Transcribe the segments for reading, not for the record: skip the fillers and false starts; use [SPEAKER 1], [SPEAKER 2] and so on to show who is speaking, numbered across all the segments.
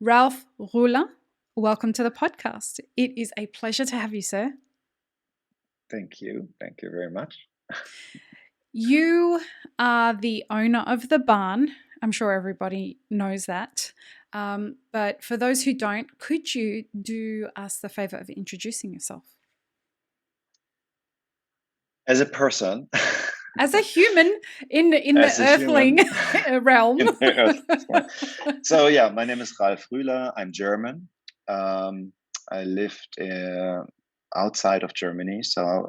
[SPEAKER 1] Ralf Rueller, welcome to the podcast. It is a pleasure to have you, sir.
[SPEAKER 2] Thank you. Thank you very much.
[SPEAKER 1] You are the owner of the barn. I'm sure everybody knows that. But for those who don't, could you do us the favor of introducing yourself?
[SPEAKER 2] As a person,
[SPEAKER 1] As a human in the
[SPEAKER 2] as a
[SPEAKER 1] earthling
[SPEAKER 2] human
[SPEAKER 1] realm.
[SPEAKER 2] in the earth. So yeah, my name is Ralf Rueller. I'm German. I lived outside of Germany. So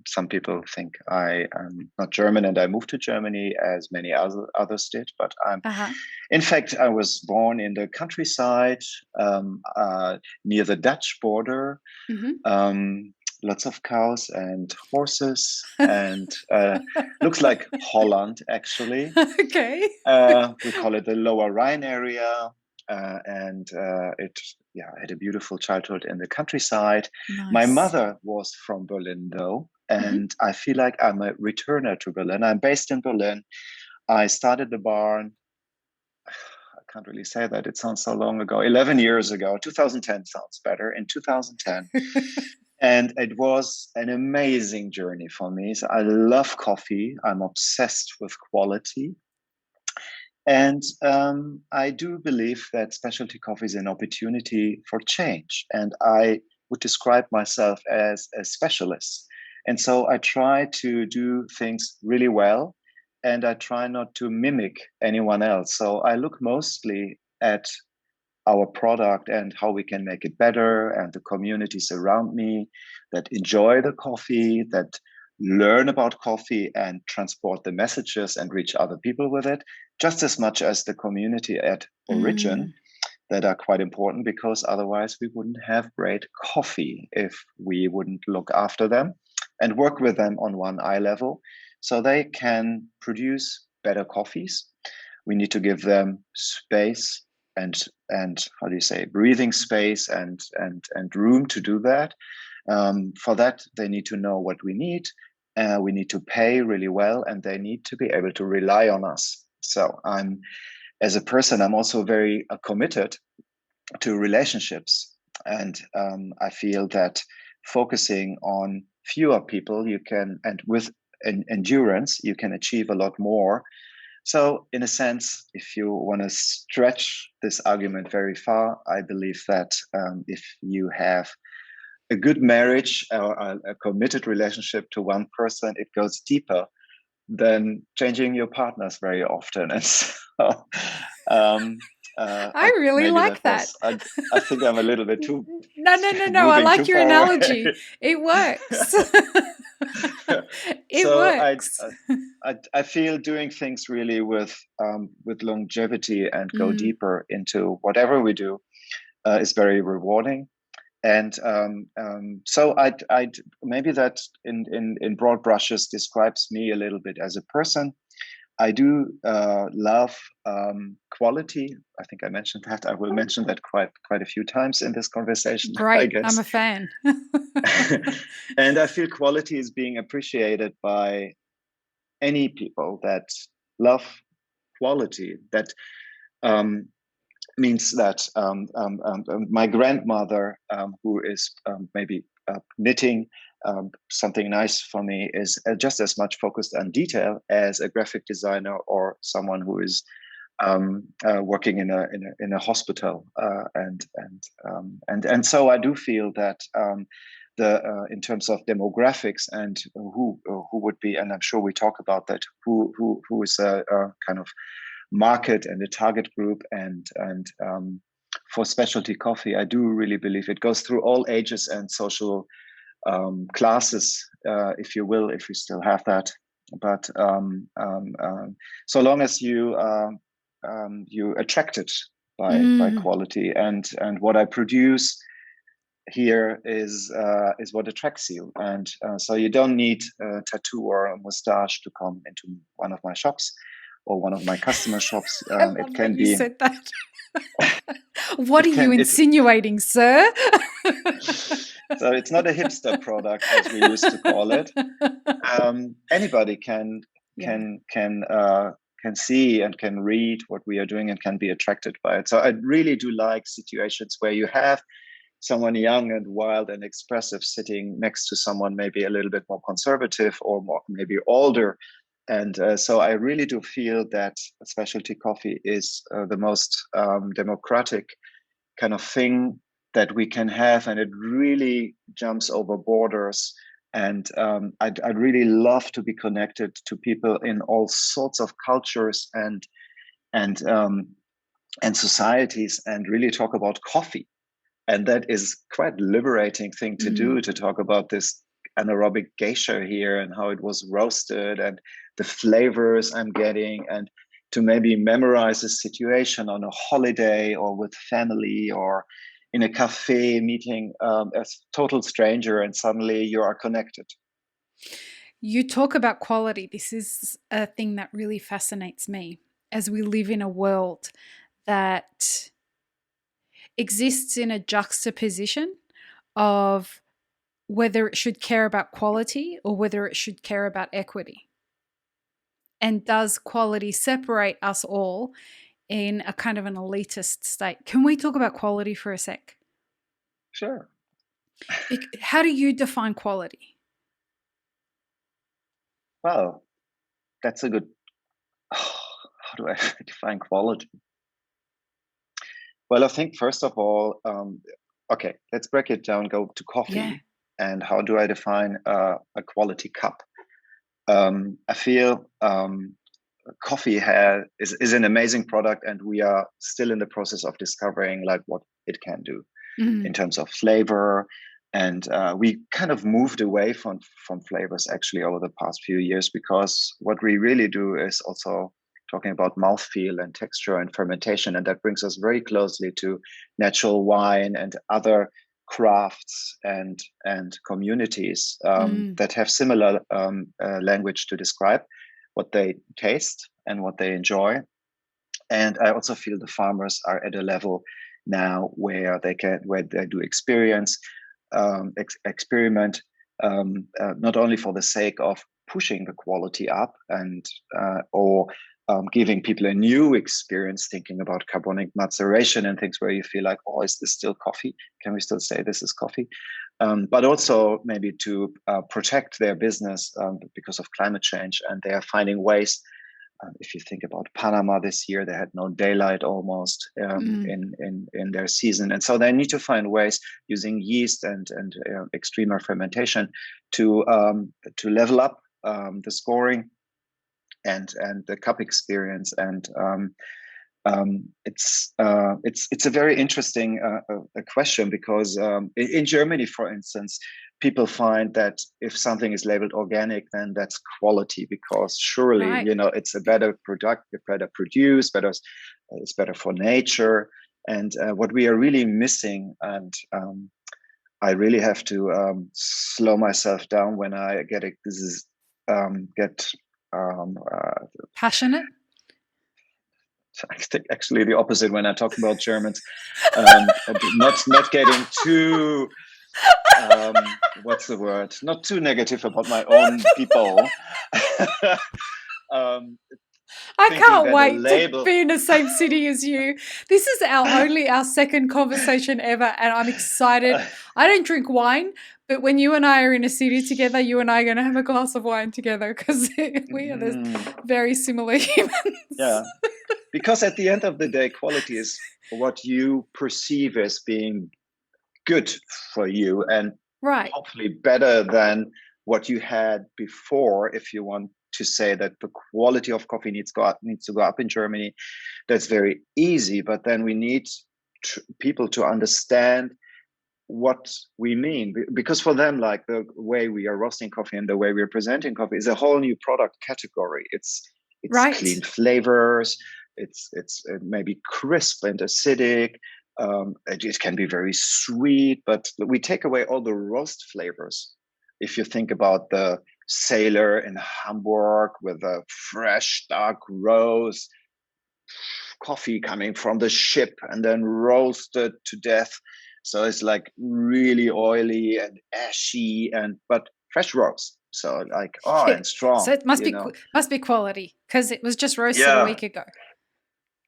[SPEAKER 2] some people think I am not German and I moved to Germany as many others did. But in fact, I was born in the countryside near the Dutch border. Lots of cows and horses and looks like Holland, actually.
[SPEAKER 1] Okay.
[SPEAKER 2] We call it the Lower Rhine area. And I had a beautiful childhood in the countryside.
[SPEAKER 1] Nice.
[SPEAKER 2] My mother was from Berlin, though, and I feel like I'm a returner to Berlin. I'm based in Berlin. I started the barn. I can't really say that. It sounds so long ago. 11 years ago. 2010 sounds better. In 2010. And it was an amazing journey for me. So I love coffee. I'm obsessed with quality. And I do believe that specialty coffee is an opportunity for change. And I would describe myself as a specialist. And so I try to do things really well. And I try not to mimic anyone else. So I look mostly at our product and how we can make it better, and the communities around me that enjoy the coffee, that learn about coffee and transport the messages and reach other people with it, just as much as the community at origin that are quite important, because otherwise we wouldn't have great coffee if we wouldn't look after them and work with them on one eye level so they can produce better coffees. We need to give them space and how do you say, breathing space and room to do that. For that, they need to know what we need. We need to pay really well, and they need to be able to rely on us. So as a person, I'm also very committed to relationships. And I feel that focusing on fewer people, and with endurance, you can achieve a lot more. So in a sense, if you want to stretch this argument very far, I believe that if you have a good marriage or a committed relationship to one person, it goes deeper than changing your partners very often. And so
[SPEAKER 1] I really like that.
[SPEAKER 2] I think I'm a little bit too.
[SPEAKER 1] No. I like your analogy. It works. It works.
[SPEAKER 2] I feel doing things really with longevity and go deeper into whatever we do is very rewarding. And so I'd maybe that in broad brushes describes me a little bit as a person. I do love quality. I think I mentioned that. I will mention that quite a few times in this conversation.
[SPEAKER 1] Great,
[SPEAKER 2] I guess.
[SPEAKER 1] I'm a fan.
[SPEAKER 2] And I feel quality is being appreciated by any people that love quality. That means that my grandmother, who is maybe knitting something nice for me, is just as much focused on detail as a graphic designer or someone who is working in a hospital. And so I do feel that in terms of demographics and who would be, and I'm sure we talk about that, who is a kind of market and a target group, and for specialty coffee, I do really believe it goes through all ages and social classes, if you will, if we still have that. But so long as you attracted by quality, and what I produce here is what attracts you, and so you don't need a tattoo or a mustache to come into one of my shops or one of my customer shops.
[SPEAKER 1] It can be. You said that. What are you insinuating, sir?
[SPEAKER 2] So it's not a hipster product, as we used to call it. Anybody can can see and can read what we are doing and can be attracted by it. So I really do like situations where you have someone young and wild and expressive sitting next to someone maybe a little bit more conservative or more maybe older. And so I really do feel that specialty coffee is the most democratic kind of thing that we can have, and it really jumps over borders. And I'd really love to be connected to people in all sorts of cultures and and societies, and really talk about coffee. And that is quite liberating thing to do, to talk about this anaerobic geisha here and how it was roasted and the flavors I'm getting, and to maybe memorize a situation on a holiday or with family or in a cafe meeting a total stranger, and suddenly you are connected.
[SPEAKER 1] You talk about quality. This is a thing that really fascinates me as we live in a world that exists in a juxtaposition of whether it should care about quality or whether it should care about equity. And does quality separate us all in a kind of an elitist state? Can we talk about quality for a sec?
[SPEAKER 2] Sure.
[SPEAKER 1] How do you define quality?
[SPEAKER 2] Well, that's a good. How do I define quality? Well, I think first of all, okay, let's break it down. Go to
[SPEAKER 1] Yeah.
[SPEAKER 2] coffee, and how do I define a quality cup? I feel coffee is an amazing product, and we are still in the process of discovering like what it can do in terms of flavor. And we kind of moved away from flavors actually over the past few years, because what we really do is also talking about mouthfeel and texture and fermentation, and that brings us very closely to natural wine and other crafts and communities that have similar language to describe what they taste and what they enjoy. And I also feel the farmers are at a level now where they do experience experiment, not only for the sake of pushing the quality up and or giving people a new experience, thinking about carbonic maceration and things where you feel like, oh, is this still coffee? Can we still say this is coffee? But also maybe to protect their business because of climate change, and they are finding ways. If you think about Panama this year, they had no daylight almost in their season, and so they need to find ways using yeast and extremer fermentation to level up the scoring and the cup experience. And it's a very interesting a question, because in Germany, for instance, people find that if something is labeled organic, then that's quality, because surely
[SPEAKER 1] Right.
[SPEAKER 2] it's a better product, better produced, better, it's better for nature. And what we are really missing, and I really have to slow myself down when I get
[SPEAKER 1] Passionate?
[SPEAKER 2] I think actually the opposite when I talk about Germans. Not getting too what's the word? Not too negative about my own people. um,
[SPEAKER 1] I
[SPEAKER 2] Thinking
[SPEAKER 1] can't
[SPEAKER 2] that a
[SPEAKER 1] wait to
[SPEAKER 2] label.
[SPEAKER 1] be in the same city as you. This is our second conversation ever, and I'm excited. I don't drink wine, but when you and I are in a city together, you and I are going to have a glass of wine together, because we are very similar humans.
[SPEAKER 2] Yeah, because at the end of the day, quality is what you perceive as being good for you, and
[SPEAKER 1] Right.
[SPEAKER 2] hopefully better than what you had before. If you want to say that the quality of coffee needs to go up in Germany, that's very easy. But then we need people to understand what we mean, because for them, like the way we are roasting coffee and the way we're presenting coffee is a whole new product category. It's
[SPEAKER 1] Right.
[SPEAKER 2] clean flavors. It's maybe crisp and acidic. It can be very sweet, but we take away all the roast flavors. If you think about the sailor in Hamburg with a fresh dark roast coffee coming from the ship and then roasted to death, so it's like really oily and ashy, and but fresh roast. So like,
[SPEAKER 1] Yeah.
[SPEAKER 2] and
[SPEAKER 1] So
[SPEAKER 2] strong,
[SPEAKER 1] it must be quality because it was just roasted a
[SPEAKER 2] Yeah,
[SPEAKER 1] week ago,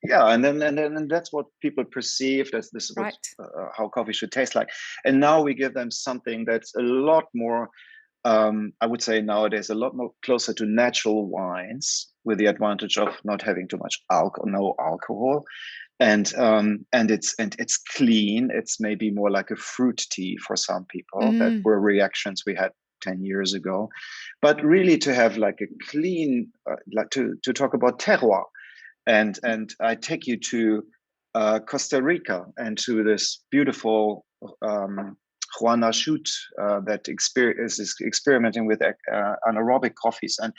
[SPEAKER 2] yeah, and that's what people perceived as this is what
[SPEAKER 1] right?
[SPEAKER 2] how coffee should taste like. And now we give them something that's a lot more, I would say nowadays, a lot more closer to natural wines, with the advantage of not having too much alcohol, no alcohol, and it's clean. It's maybe more like a fruit tea for some people. That
[SPEAKER 1] Mm,
[SPEAKER 2] were reactions we had 10 years ago. But really, to have like a clean, like to talk about terroir, and I take you to Costa Rica and to this beautiful Juana shoot that is experimenting with anaerobic coffees. And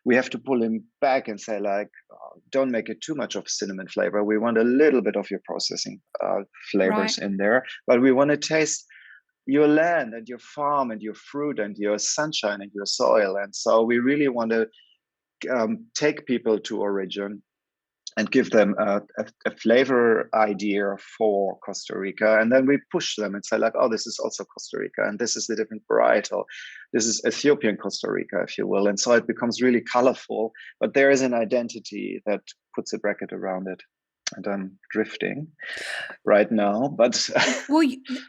[SPEAKER 2] we have to pull him back and say, like, don't make it too much of cinnamon flavor. We want a little bit of your processing
[SPEAKER 1] right.
[SPEAKER 2] flavors in there, but we want to taste your land and your farm and your fruit and your sunshine and your soil. And so we really want to take people to origin and give them a flavor idea for Costa Rica. And then we push them and say, like, oh, this is also Costa Rica, and this is the different varietal. This is Ethiopian Costa Rica, if you will. And so it becomes really colorful, but there is an identity that puts a bracket around it. And I'm drifting right now, but
[SPEAKER 1] Well,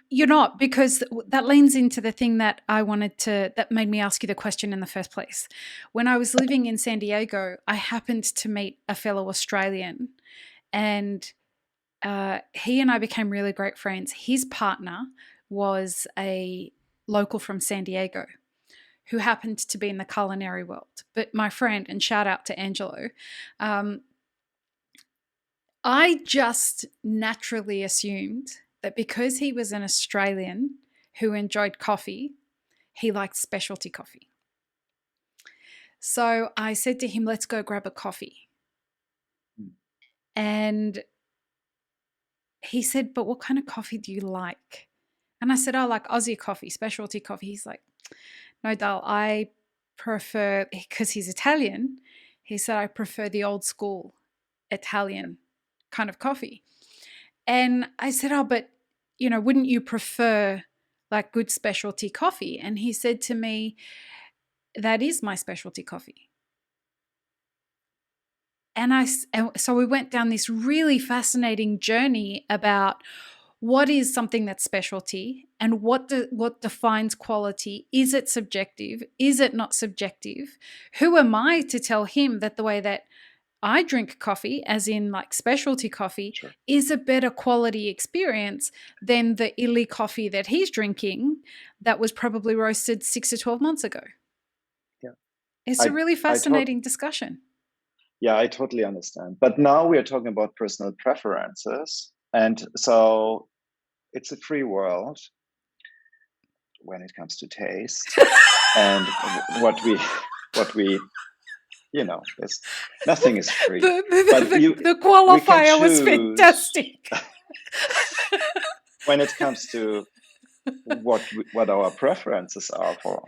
[SPEAKER 1] you're not, because that leans into the thing that that made me ask you the question in the first place. When I was living in San Diego, I happened to meet a fellow Australian, and he and I became really great friends. His partner was a local from San Diego who happened to be in the culinary world. But my friend, and shout out to Angelo, um, I just naturally assumed that because he was an Australian who enjoyed coffee, he liked specialty coffee. So I said to him, let's go grab a coffee. And he said, but what kind of coffee do you like? And I said, I like Aussie coffee, specialty coffee. He's like, no, Dal, I prefer, because he's Italian, he said, I prefer the old school Italian kind of coffee. And I said, oh, but, wouldn't you prefer like good specialty coffee? And he said to me, that is my specialty coffee. And so we went down this really fascinating journey about what is something that's specialty and what defines quality. Is it subjective? Is it not subjective? Who am I to tell him that the way that I drink coffee, as in like specialty coffee,
[SPEAKER 2] sure.
[SPEAKER 1] is a better quality experience than the illy coffee that he's drinking that was probably roasted 6 to 12 months ago?
[SPEAKER 2] Yeah.
[SPEAKER 1] It's a
[SPEAKER 2] I,
[SPEAKER 1] really
[SPEAKER 2] I tot-
[SPEAKER 1] fascinating discussion.
[SPEAKER 2] yeah, I totally understand. But now we are talking about personal preferences. And so it's a free world when it comes to taste. And what we there's nothing is free. But
[SPEAKER 1] The
[SPEAKER 2] we can
[SPEAKER 1] qualifier was
[SPEAKER 2] choose
[SPEAKER 1] fantastic.
[SPEAKER 2] when it comes to what our preferences are for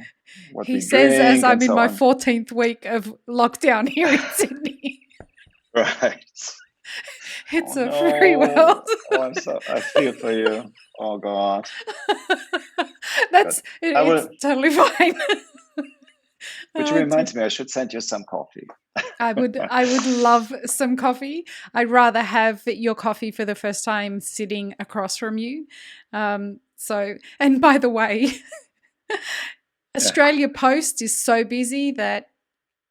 [SPEAKER 2] what
[SPEAKER 1] He
[SPEAKER 2] we
[SPEAKER 1] says, as
[SPEAKER 2] drink
[SPEAKER 1] I'm
[SPEAKER 2] and
[SPEAKER 1] in
[SPEAKER 2] so
[SPEAKER 1] my
[SPEAKER 2] on.
[SPEAKER 1] 14th week of lockdown here in Sydney.
[SPEAKER 2] Right.
[SPEAKER 1] It's
[SPEAKER 2] Oh
[SPEAKER 1] a free
[SPEAKER 2] no.
[SPEAKER 1] world.
[SPEAKER 2] I feel for you. Oh God. But I
[SPEAKER 1] It's
[SPEAKER 2] will,
[SPEAKER 1] totally fine.
[SPEAKER 2] which
[SPEAKER 1] Oh dear.
[SPEAKER 2] reminds me, I should send you some coffee.
[SPEAKER 1] I would love some coffee. I'd rather have your coffee for the first time sitting across from you. And by the way,
[SPEAKER 2] Yeah.
[SPEAKER 1] Australia Post is so busy that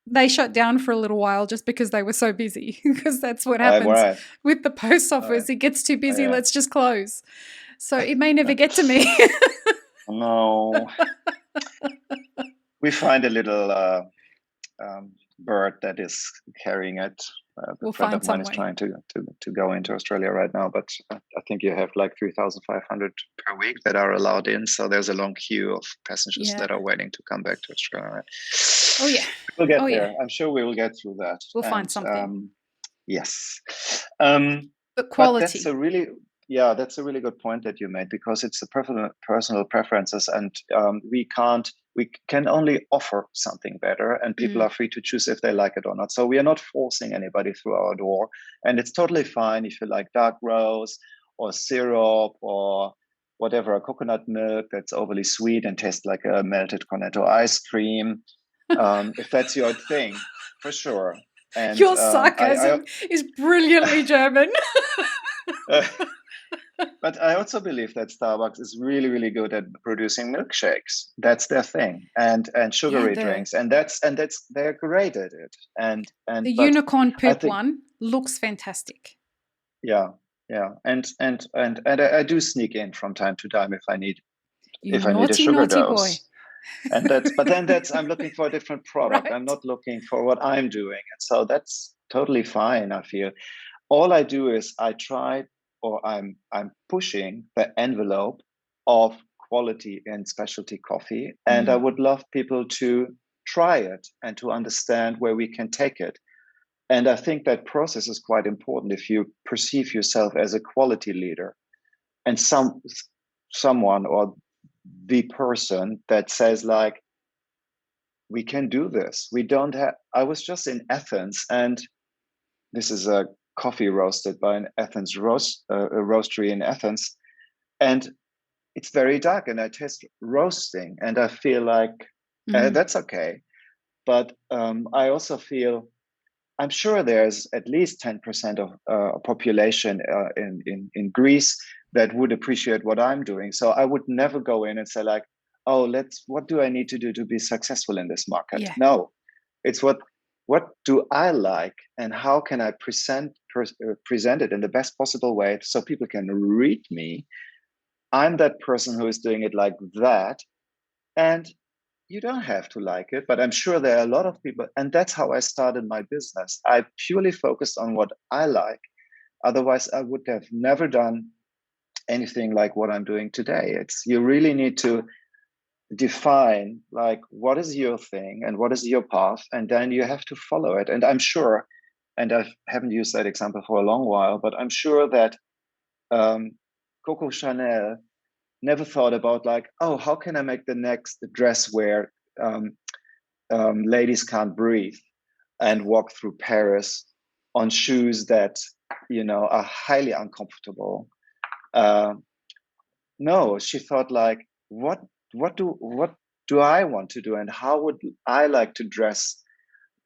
[SPEAKER 1] they shut down for a little while just because they were so busy, because that's what
[SPEAKER 2] I'm
[SPEAKER 1] happens
[SPEAKER 2] right.
[SPEAKER 1] with the post
[SPEAKER 2] All right.
[SPEAKER 1] office. It gets too busy,
[SPEAKER 2] Yeah.
[SPEAKER 1] let's just close. So it may never get to me.
[SPEAKER 2] No. We find a little bird that is carrying it. A
[SPEAKER 1] We'll
[SPEAKER 2] friend
[SPEAKER 1] find
[SPEAKER 2] of mine
[SPEAKER 1] some
[SPEAKER 2] is
[SPEAKER 1] way.
[SPEAKER 2] trying to go into Australia right now, but I think you have like 3,500 per week that are allowed in. So there's a long queue of passengers
[SPEAKER 1] Yeah.
[SPEAKER 2] that are waiting to come back to Australia.
[SPEAKER 1] Oh yeah.
[SPEAKER 2] We'll get
[SPEAKER 1] Oh yeah.
[SPEAKER 2] there. I'm sure we will get through that.
[SPEAKER 1] We'll find
[SPEAKER 2] And
[SPEAKER 1] something.
[SPEAKER 2] yes, um,
[SPEAKER 1] But
[SPEAKER 2] but that's
[SPEAKER 1] quality.
[SPEAKER 2] that's a really good point that you made, because it's the personal preferences, and we can only offer something better, and people
[SPEAKER 1] Mm.
[SPEAKER 2] are free to choose if they like it or not. So we are not forcing anybody through our door, and it's totally fine if you like dark roast or syrup or whatever, a coconut milk that's overly sweet and tastes like a melted cornetto ice cream. if that's your thing, for sure. And
[SPEAKER 1] Your sarcasm is brilliantly German.
[SPEAKER 2] but I also believe that Starbucks is really, really good at producing milkshakes. That's their thing, and sugary drinks, and that's they're great at it. And
[SPEAKER 1] the
[SPEAKER 2] but
[SPEAKER 1] unicorn
[SPEAKER 2] I
[SPEAKER 1] poop
[SPEAKER 2] think,
[SPEAKER 1] one looks fantastic.
[SPEAKER 2] yeah, yeah, and I do sneak in from time to time
[SPEAKER 1] You
[SPEAKER 2] if I need a
[SPEAKER 1] naughty,
[SPEAKER 2] sugar
[SPEAKER 1] naughty boy.
[SPEAKER 2] dose. And but then I'm looking for a different product. I'm
[SPEAKER 1] Right.
[SPEAKER 2] not looking for what I'm doing. And so that's totally fine, I feel. All I do is I try, or I'm pushing the envelope of quality in specialty coffee. And I would love people to try it and to understand where we can take it. And I think that process is quite important if you perceive yourself as a quality leader and someone or the person that says like, we can do this. We don't have. I was just in Athens, and this is a coffee roasted by an Athens a roastery in Athens, and it's very dark, and I taste roasting, and I feel like that's okay. But I also feel, I'm sure there's at least 10% of population in Greece that would appreciate what I'm doing. So I would never go in and say like, oh, what do I need to do to be successful in this market?
[SPEAKER 1] Yeah.
[SPEAKER 2] No, it's what do I like, and how can I present it in the best possible way so people can read me. I'm that person who is doing it like that, and you don't have to like it, but I'm sure there are a lot of people, and that's how I started my business. I purely focused on what I like. Otherwise, I would have never done anything like what I'm doing today. It's, you really need to define like what is your thing and what is your path, and then you have to follow it. And I'm sure, and I haven't used that example for a long while, but I'm sure that Coco Chanel never thought about like, oh, how can I make the next dress where ladies can't breathe and walk through Paris on shoes that are highly uncomfortable. Uh, no, she thought like, what do I want to do, and how would I like to dress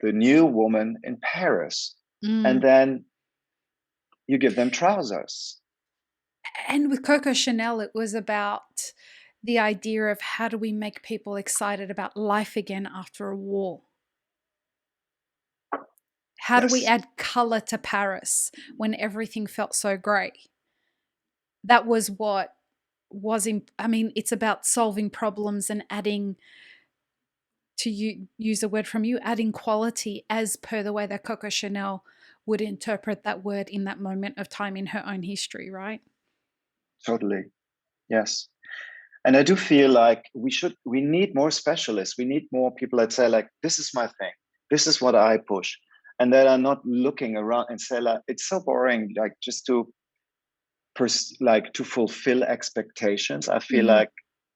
[SPEAKER 2] the new woman in Paris? And then you give them trousers.
[SPEAKER 1] And with Coco Chanel, it was about the idea of how do we make people excited about life again after a war? How do we
[SPEAKER 2] Yes,
[SPEAKER 1] add color to Paris when everything felt so grey? That was what was in, I mean, it's about solving problems and adding, to use a word from you, adding quality as per the way that Coco Chanel would interpret that word in that moment of time in her own history, right?
[SPEAKER 2] totally. Yes. And I do feel like we need more specialists. We need more people that say like, this is my thing. This is what I push. And that are not looking around and say like, it's so boring, like just to like to fulfill expectations. I feel like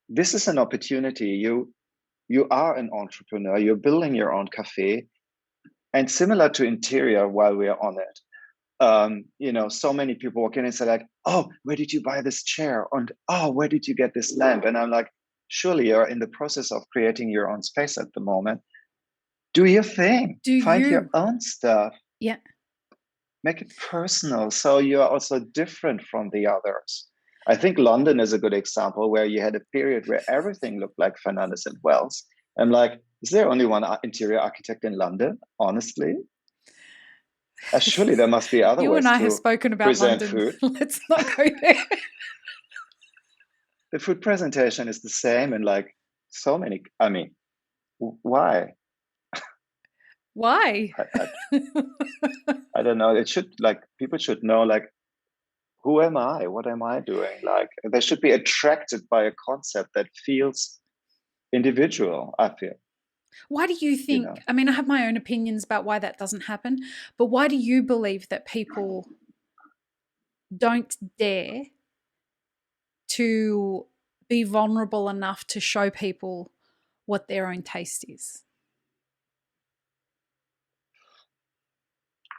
[SPEAKER 2] this is an opportunity. You are an entrepreneur. You're building your own cafe, and similar to interior. While we are on it, so many people walk in and say like, "Oh, where did you buy this chair?" And "Oh, where did you get this lamp?" And I'm like, "Surely you're in the process of creating your own space at the moment. Do your thing.
[SPEAKER 1] Do
[SPEAKER 2] Find your
[SPEAKER 1] you?
[SPEAKER 2] own stuff.
[SPEAKER 1] Yeah.
[SPEAKER 2] Make it personal, so you're also different from the others." I think London is a good example where you had a period where everything looked like Fernandez and Wells. I'm like, is there only one interior architect in London? Honestly, surely there must be other
[SPEAKER 1] You and
[SPEAKER 2] ways
[SPEAKER 1] I have
[SPEAKER 2] to
[SPEAKER 1] spoken about
[SPEAKER 2] present
[SPEAKER 1] London.
[SPEAKER 2] food.
[SPEAKER 1] Let's not go there.
[SPEAKER 2] The food presentation is the same, and like so many. I mean, why?
[SPEAKER 1] Why?
[SPEAKER 2] I, I don't know. It should, like, people should know like, who am I? What am I doing? Like, they should be attracted by a concept that feels individual, I feel,
[SPEAKER 1] Why do you
[SPEAKER 2] you
[SPEAKER 1] think?
[SPEAKER 2] know.
[SPEAKER 1] I mean, I have my own opinions about why that doesn't happen, but why do you believe that people don't dare to be vulnerable enough to show people what their own taste is?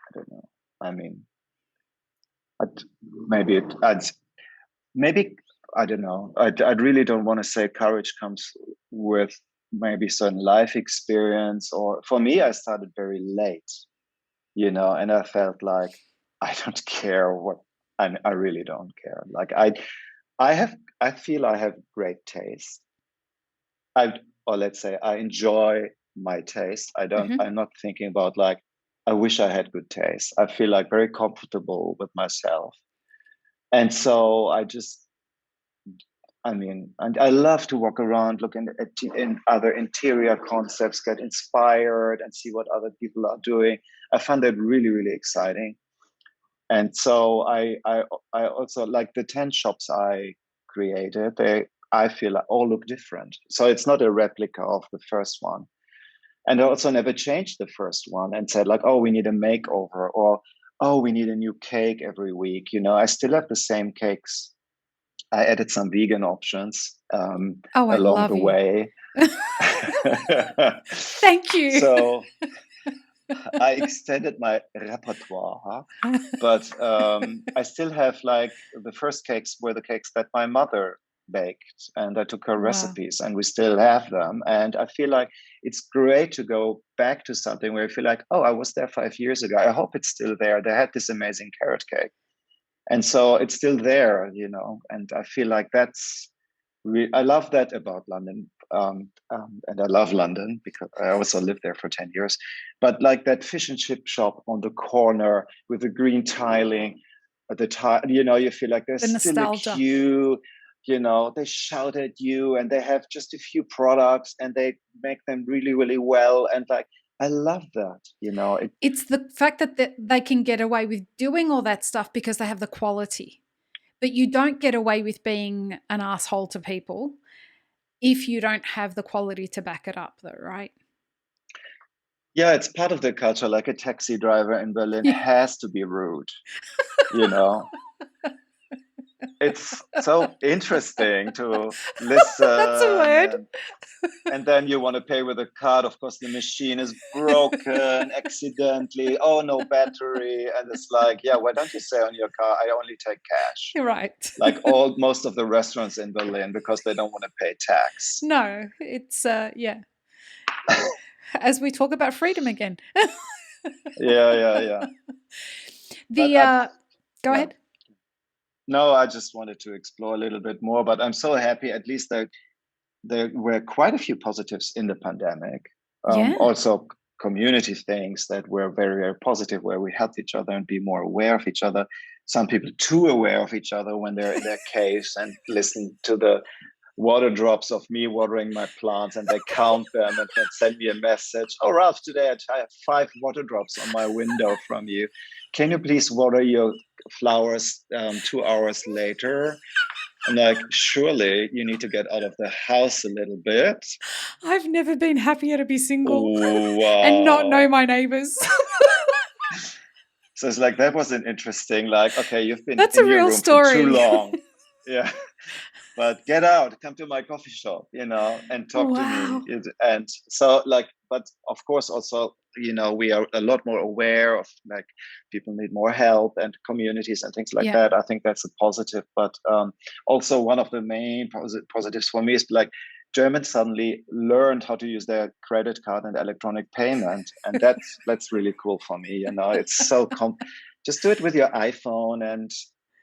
[SPEAKER 2] I don't know. I mean, I'd, maybe it, maybe, I don't know. I really don't want to say courage comes with maybe certain life experience, or for me, I started very late, and I felt like I don't care what I really don't care. Like I feel I have great taste. Or let's say I enjoy my taste.
[SPEAKER 1] Mhm.
[SPEAKER 2] I'm not thinking about like, I wish I had good taste. I feel like very comfortable with myself. And so and I love to walk around, look in other interior concepts, get inspired, and see what other people are doing. I find that really, really exciting. And so I also like the 10 shops I created. I feel like all look different. So it's not a replica of the first one. And I also never changed the first one and said like, oh, we need a makeover, or oh, we need a new cake every week. I still have the same cakes. I added some vegan options
[SPEAKER 1] Oh, I
[SPEAKER 2] along
[SPEAKER 1] love
[SPEAKER 2] the
[SPEAKER 1] you.
[SPEAKER 2] way.
[SPEAKER 1] Thank you.
[SPEAKER 2] So I extended my repertoire, but I still have like the first cakes were the cakes that my mother baked, and I took her
[SPEAKER 1] Wow.
[SPEAKER 2] recipes, and we still have them. And I feel like it's great to go back to something where I feel like, oh, I was there 5 years ago. I hope it's still there. They had this amazing carrot cake, and so it's still there, and I feel like I love that about London. And I love London because I also lived there for 10 years. But like that fish and chip shop on the corner with the green tiling, you feel like
[SPEAKER 1] The
[SPEAKER 2] there's still a
[SPEAKER 1] nostalgia.
[SPEAKER 2] queue. They shout at you, and they have just a few products, and they make them really, really well. And like, I love that.
[SPEAKER 1] It's the fact that they can get away with doing all that stuff because they have the quality. But you don't get away with being an asshole to people if you don't have the quality to back it up, though, right?
[SPEAKER 2] Yeah, it's part of the culture. Like a taxi driver in Berlin
[SPEAKER 1] Yeah.
[SPEAKER 2] has to be rude. You know, it's so interesting to
[SPEAKER 1] That's a
[SPEAKER 2] listen,
[SPEAKER 1] word.
[SPEAKER 2] and then you want to pay with a card. Of course, the machine is broken accidentally. Oh, no battery. And it's like, yeah, why don't you say on your car, I only take cash?
[SPEAKER 1] You're right.
[SPEAKER 2] Like most of the restaurants in Berlin, because they don't want to pay tax.
[SPEAKER 1] No, it's yeah. As we talk about freedom again.
[SPEAKER 2] Yeah, yeah, yeah. But
[SPEAKER 1] The go
[SPEAKER 2] yeah.
[SPEAKER 1] ahead.
[SPEAKER 2] No, I just wanted to explore a little bit more, but I'm so happy at least that there were quite a few positives in the pandemic.
[SPEAKER 1] Yeah.
[SPEAKER 2] Also, community things that were very, very positive, where we helped each other and be more aware of each other. Some people too aware of each other when they're in their caves and listen to the water drops of me watering my plants, and they count them and then send me a message. Oh, Ralf, today I have 5 water drops on my window from you. Can you please water your flowers 2 hours later? I'm like, surely you need to get out of the house a little bit.
[SPEAKER 1] I've never been happier to be single and not know
[SPEAKER 2] Wow.
[SPEAKER 1] my neighbors.
[SPEAKER 2] So it's like, that was an interesting, like, okay, you've been
[SPEAKER 1] That's a
[SPEAKER 2] in your
[SPEAKER 1] real
[SPEAKER 2] room for too
[SPEAKER 1] story.
[SPEAKER 2] long. Yeah. But get out, come to my coffee shop, and talk to me.
[SPEAKER 1] Wow.
[SPEAKER 2] And so, like, but of course, also, we are a lot more aware of like people need more help and communities and things like
[SPEAKER 1] Yeah.
[SPEAKER 2] that. I think that's a positive. But also, one of the main positives for me is like, Germans suddenly learned how to use their credit card and electronic payment, and that's really cool for me. It's so just do it with your iPhone, and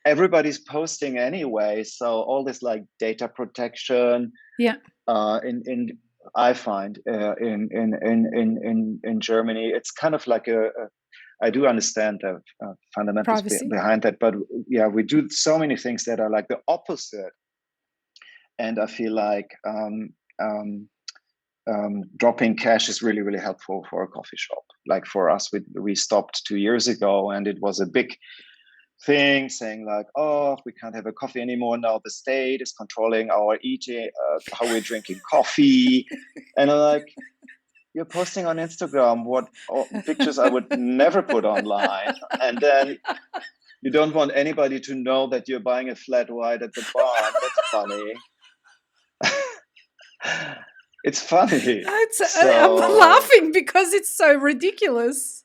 [SPEAKER 2] everybody's posting anyway. So all this like data protection,
[SPEAKER 1] Yeah.
[SPEAKER 2] in I find in Germany, it's kind of like I do understand the fundamentals
[SPEAKER 1] Privacy.
[SPEAKER 2] behind that, but yeah, we do so many things that are like the opposite, and I feel like dropping cash is really, really helpful for a coffee shop. Like for us, we stopped 2 years ago, and it was a big thing saying like, oh, we can't have a coffee anymore now, the state is controlling our eating, how we're drinking coffee. And I'm like, you're posting on Instagram what pictures I would never put online, and then you don't want anybody to know that you're buying a flat white at the bar. That's funny. It's funny.
[SPEAKER 1] I'm
[SPEAKER 2] So
[SPEAKER 1] laughing because it's so ridiculous.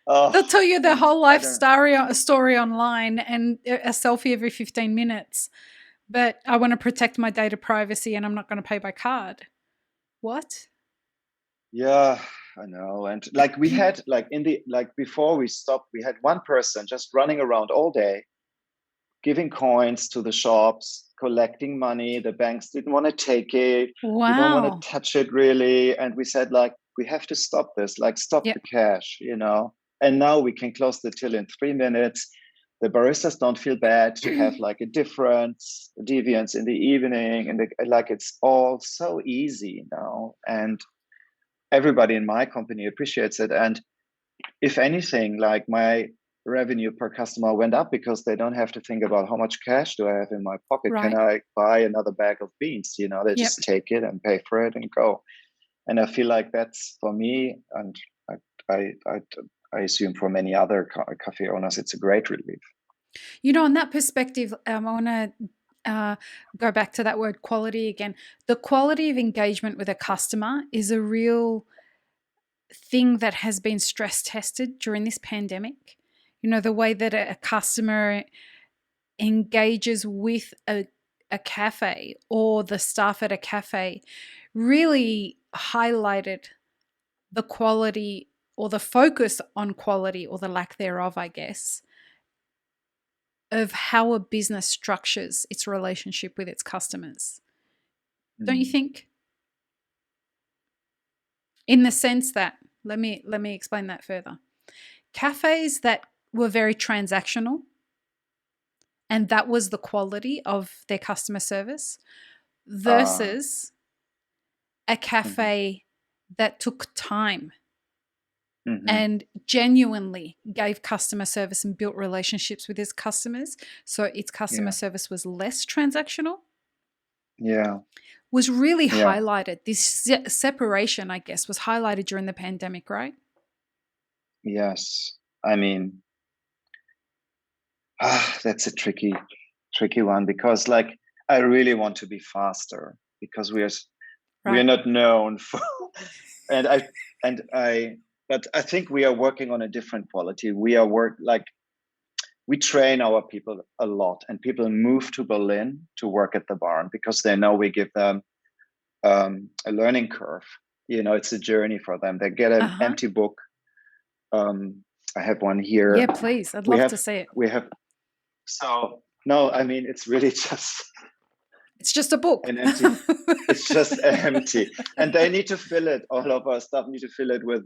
[SPEAKER 1] They'll tell you their
[SPEAKER 2] and
[SPEAKER 1] whole
[SPEAKER 2] I
[SPEAKER 1] life
[SPEAKER 2] don't.
[SPEAKER 1] story online and a selfie every 15 minutes. But I want to protect my data privacy and I'm not going to pay by card. What?
[SPEAKER 2] Yeah, I know. And like we had like before we stopped, we had one person just running around all day, giving coins to the shops, collecting money. The banks didn't want to take it. We don't want
[SPEAKER 1] Wow.
[SPEAKER 2] to touch it really. And we said, like, we have to stop this, like, stop the
[SPEAKER 1] Yep.
[SPEAKER 2] cash, you know? And now we can close the till in 3 minutes. The baristas don't feel bad to have like a difference, deviance in the evening. And like, it's all so easy now. And everybody in my company appreciates it. And if anything, like my revenue per customer went up because they don't have to think about how much cash do I have in my pocket. Can
[SPEAKER 1] Right.
[SPEAKER 2] I buy another bag of beans? You know, they
[SPEAKER 1] Yep.
[SPEAKER 2] just take it and pay for it and go. And I feel like that's for me, and I, I, I, I assume for many other cafe owners, it's a great relief.
[SPEAKER 1] On that perspective, I want to go back to that word quality again. The quality of engagement with a customer is a real thing that has been stress tested during this pandemic. The way that a customer engages with a cafe or the staff at a cafe really highlighted the quality or the focus on quality or the lack thereof, I guess, of how a business structures its relationship with its customers. Don't you
[SPEAKER 2] Mm.
[SPEAKER 1] think? In the sense that, let me explain that further. Cafes that were very transactional and that was the quality of their customer service
[SPEAKER 2] Uh,
[SPEAKER 1] versus a
[SPEAKER 2] mhm,
[SPEAKER 1] cafe that took time
[SPEAKER 2] mhm.
[SPEAKER 1] and genuinely gave customer service and built relationships with its customers. So its customer
[SPEAKER 2] Yeah,
[SPEAKER 1] service was less transactional,
[SPEAKER 2] yeah,
[SPEAKER 1] was really
[SPEAKER 2] yeah,
[SPEAKER 1] highlighted. This separation, I guess, was highlighted during the pandemic, right?
[SPEAKER 2] yes. I mean, that's a tricky one because, like, I really want to be faster because we're
[SPEAKER 1] Right.
[SPEAKER 2] not known for, and I, but I think we are working on a different quality. We train our people a lot, and people move to Berlin to work at the barn because they know we give them a learning curve. You know, it's a journey for them. They get
[SPEAKER 1] Uh
[SPEAKER 2] an
[SPEAKER 1] huh.
[SPEAKER 2] empty book. I have one here.
[SPEAKER 1] Yeah, please. I'd
[SPEAKER 2] We
[SPEAKER 1] love to
[SPEAKER 2] have
[SPEAKER 1] see it.
[SPEAKER 2] we have so no, I mean it's really just
[SPEAKER 1] It's just a book.
[SPEAKER 2] an empty. It's just empty, and they need to fill it. All of our staff need to fill it with.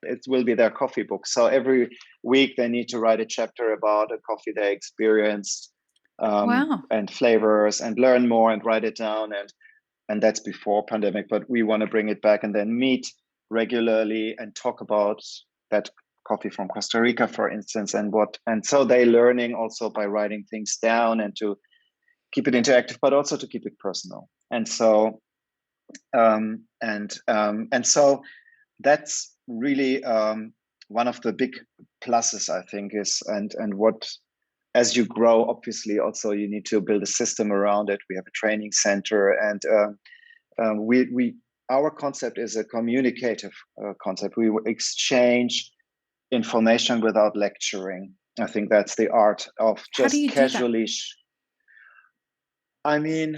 [SPEAKER 2] It will be their coffee book. So every week they need to write a chapter about a coffee they experienced,
[SPEAKER 1] Wow.
[SPEAKER 2] and flavors, and learn more and write it down. And that's before pandemic. But we want to bring it back and then meet regularly and talk about that coffee from Costa Rica, for instance, and so they learning also by writing things down and to keep it interactive, but also to keep it personal. And so that's really one of the big pluses, I think, is and what as you grow, obviously, also you need to build a system around it. We have a training center, and we our concept is a communicative concept. We exchange information without lecturing. I think that's the art of
[SPEAKER 1] How do
[SPEAKER 2] just
[SPEAKER 1] you do that?
[SPEAKER 2] casually. I mean,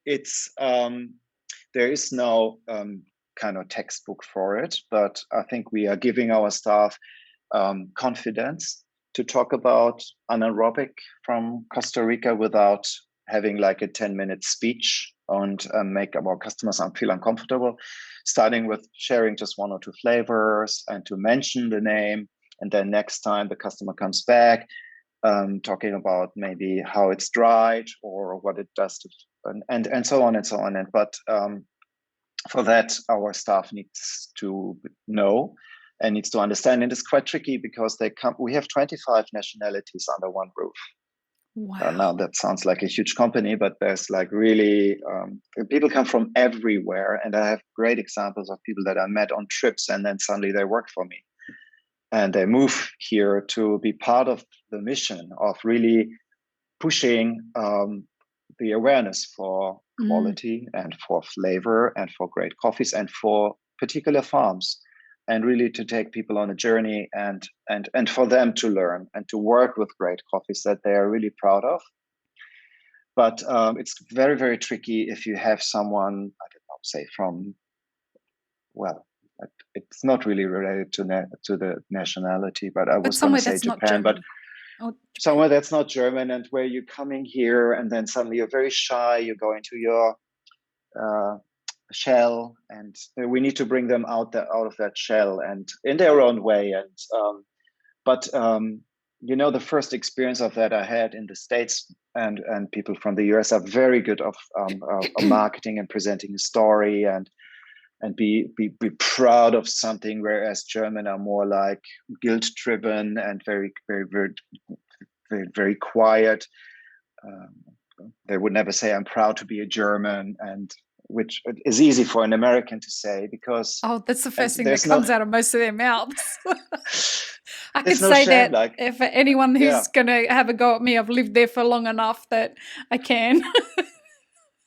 [SPEAKER 2] it's there is no kind of textbook for it, but I think we are giving our staff confidence to talk about anaerobic from Costa Rica without having like a 10-minute speech and make our customers feel uncomfortable, starting with sharing just one or two flavors and to mention the name. And then next time the customer comes back, talking about maybe how it's dried or what it does to, and so on and so on. And but for that, our staff needs to know and needs to understand. And it's quite tricky because they come. We have 25 nationalities under one roof. Now
[SPEAKER 1] Wow.
[SPEAKER 2] that sounds like a huge company, but there's like really people come from everywhere, and I have great examples of people that I met on trips, and then suddenly they work for me, and they move here to be part of the mission of really pushing the awareness for
[SPEAKER 1] Mm.
[SPEAKER 2] quality and for flavor and for great coffees and for particular farms, and really to take people on a journey and for them to learn and to work with great coffees that they are really proud of. But it's very, very tricky if you have someone, I don't know, say from well, it's not really related to the nationality, but I
[SPEAKER 1] But
[SPEAKER 2] was going to
[SPEAKER 1] somewhere
[SPEAKER 2] say
[SPEAKER 1] that's not
[SPEAKER 2] Japan, but
[SPEAKER 1] German or Japan.
[SPEAKER 2] somewhere that's not German, and where you're coming here and then suddenly you're very shy, you go into your uh, shell, and we need to bring them out of that shell and in their own way. And but the first experience of that I had in the States, and people from the US are very good of marketing and presenting a story, and be proud of something, whereas German are more like guilt driven and very very very very, very quiet. They would never say I'm proud to be a German, and which is easy for an American to say because
[SPEAKER 1] Oh, that's the
[SPEAKER 2] and
[SPEAKER 1] first thing that comes out of most of their mouths. I could
[SPEAKER 2] there's no
[SPEAKER 1] say
[SPEAKER 2] shame,
[SPEAKER 1] that
[SPEAKER 2] like,
[SPEAKER 1] if anyone
[SPEAKER 2] yeah,
[SPEAKER 1] who's going to have a go at me, I've lived there for long enough that I can.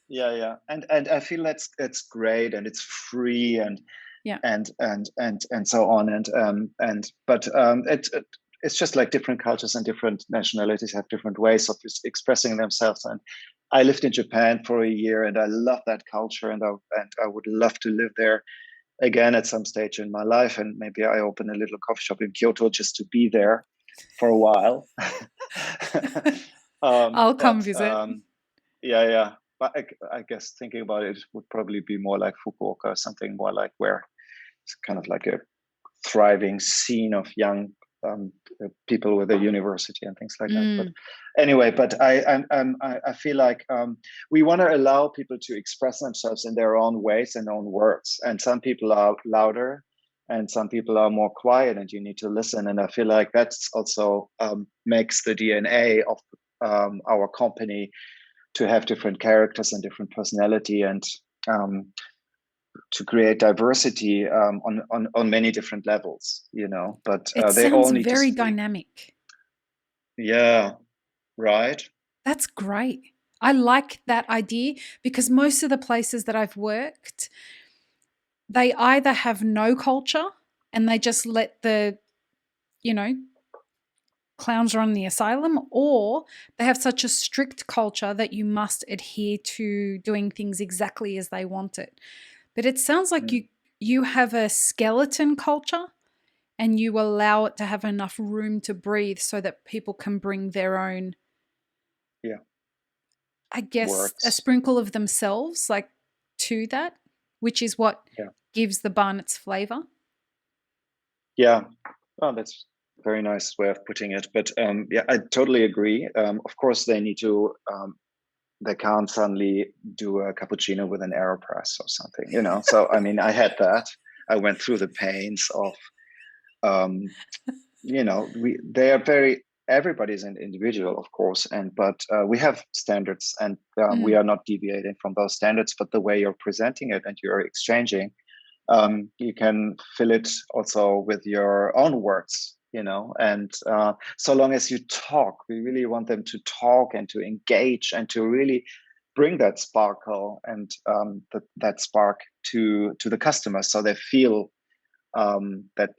[SPEAKER 2] yeah, and I feel that's great, and it's free, and
[SPEAKER 1] Yeah.
[SPEAKER 2] and so on, and but it's just like different cultures and different nationalities have different ways of expressing themselves. And I lived in Japan for a year, and I love that culture, and I would love to live there again at some stage in my life, and maybe I open a little coffee shop in Kyoto just to be there for a while.
[SPEAKER 1] I'll come
[SPEAKER 2] But
[SPEAKER 1] visit.
[SPEAKER 2] yeah. But I guess thinking about it would probably be more like Fukuoka or something more like where it's kind of like a thriving scene of young people with a university and things like that. But anyway, but I feel like we want to allow people to express themselves in their own ways and own words. And some people are louder, and some people are more quiet, and you need to listen. And I feel like that's also makes the DNA of our company to have different characters and different personality, and to create diversity on many different levels, but
[SPEAKER 1] It
[SPEAKER 2] they all
[SPEAKER 1] sounds
[SPEAKER 2] need to
[SPEAKER 1] very
[SPEAKER 2] speak.
[SPEAKER 1] dynamic.
[SPEAKER 2] Yeah, right.
[SPEAKER 1] That's great. I like that idea because most of the places that I've worked, they either have no culture and they just let the, you know, clowns run the asylum, or they have such a strict culture that you must adhere to doing things exactly as they want it. But it sounds like
[SPEAKER 2] Mm,
[SPEAKER 1] you have a skeleton culture and you allow it to have enough room to breathe so that people can bring their own,
[SPEAKER 2] yeah,
[SPEAKER 1] I guess, a
[SPEAKER 2] words.
[SPEAKER 1] sprinkle of themselves like to that, which is what
[SPEAKER 2] Yeah,
[SPEAKER 1] gives the bun its flavor.
[SPEAKER 2] yeah. Oh, that's a very nice way of putting it. But yeah, I totally agree. Of course, they need to. They can't suddenly do a cappuccino with an AeroPress or something, So I mean, I had that. I went through the pains of um, they are very, everybody's an individual, of course, but we have standards, and we
[SPEAKER 1] Mm,
[SPEAKER 2] are not deviating from those standards, but the way you're presenting it and you're exchanging, you can fill it also with your own words, and so long as you talk, we really want them to talk and to engage and to really bring that sparkle and that spark to the customers, so they feel that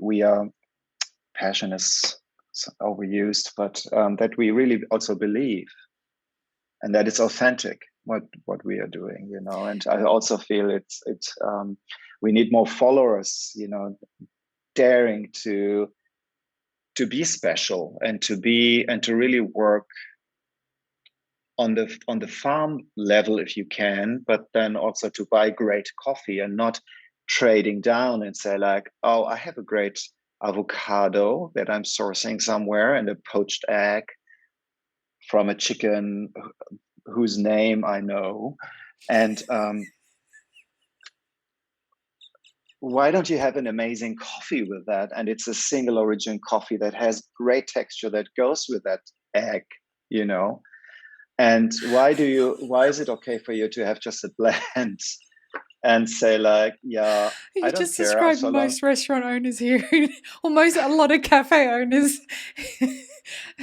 [SPEAKER 2] we are, passion is overused, but that we really also believe, and that it's authentic what we are doing, And I also feel it's we need more followers, daring to be special, and to really work on the farm level if you can, but then also to buy great coffee and not trading down and say like, oh, I have a great avocado that I'm sourcing somewhere, and a poached egg from a chicken whose name I know. And why don't you have an amazing coffee with that? And it's a single origin coffee that has great texture that goes with that egg, you know? And why is it okay for you to have just a blend and say like, yeah, I
[SPEAKER 1] you
[SPEAKER 2] don't
[SPEAKER 1] just
[SPEAKER 2] care,
[SPEAKER 1] described
[SPEAKER 2] so long.
[SPEAKER 1] most restaurant owners here, or a lot of cafe owners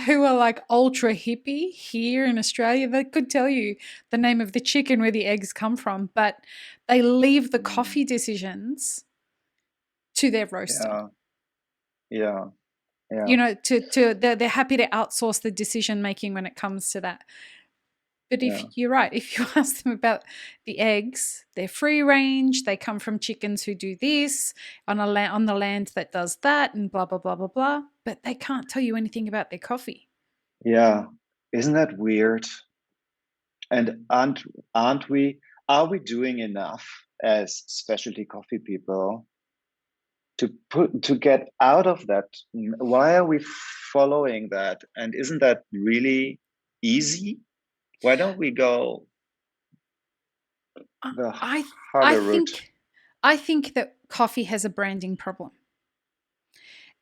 [SPEAKER 1] who are like ultra hippie here in Australia. They could tell you the name of the chicken where the eggs come from, but they leave the coffee decisions to their roaster.
[SPEAKER 2] Yeah, yeah, yeah,
[SPEAKER 1] You know, they're happy to outsource the decision making when it comes to that. But if you're right, if you ask them about the eggs, they're free range. They come from chickens who do this on the land that does that, and blah blah blah blah blah. But they can't tell you anything about their coffee.
[SPEAKER 2] Yeah, isn't that weird? And aren't we? Are we doing enough as specialty coffee people to get out of that? Why are we following that? And isn't that really easy? Why don't we go the
[SPEAKER 1] I
[SPEAKER 2] harder route?
[SPEAKER 1] I think that coffee has a branding problem.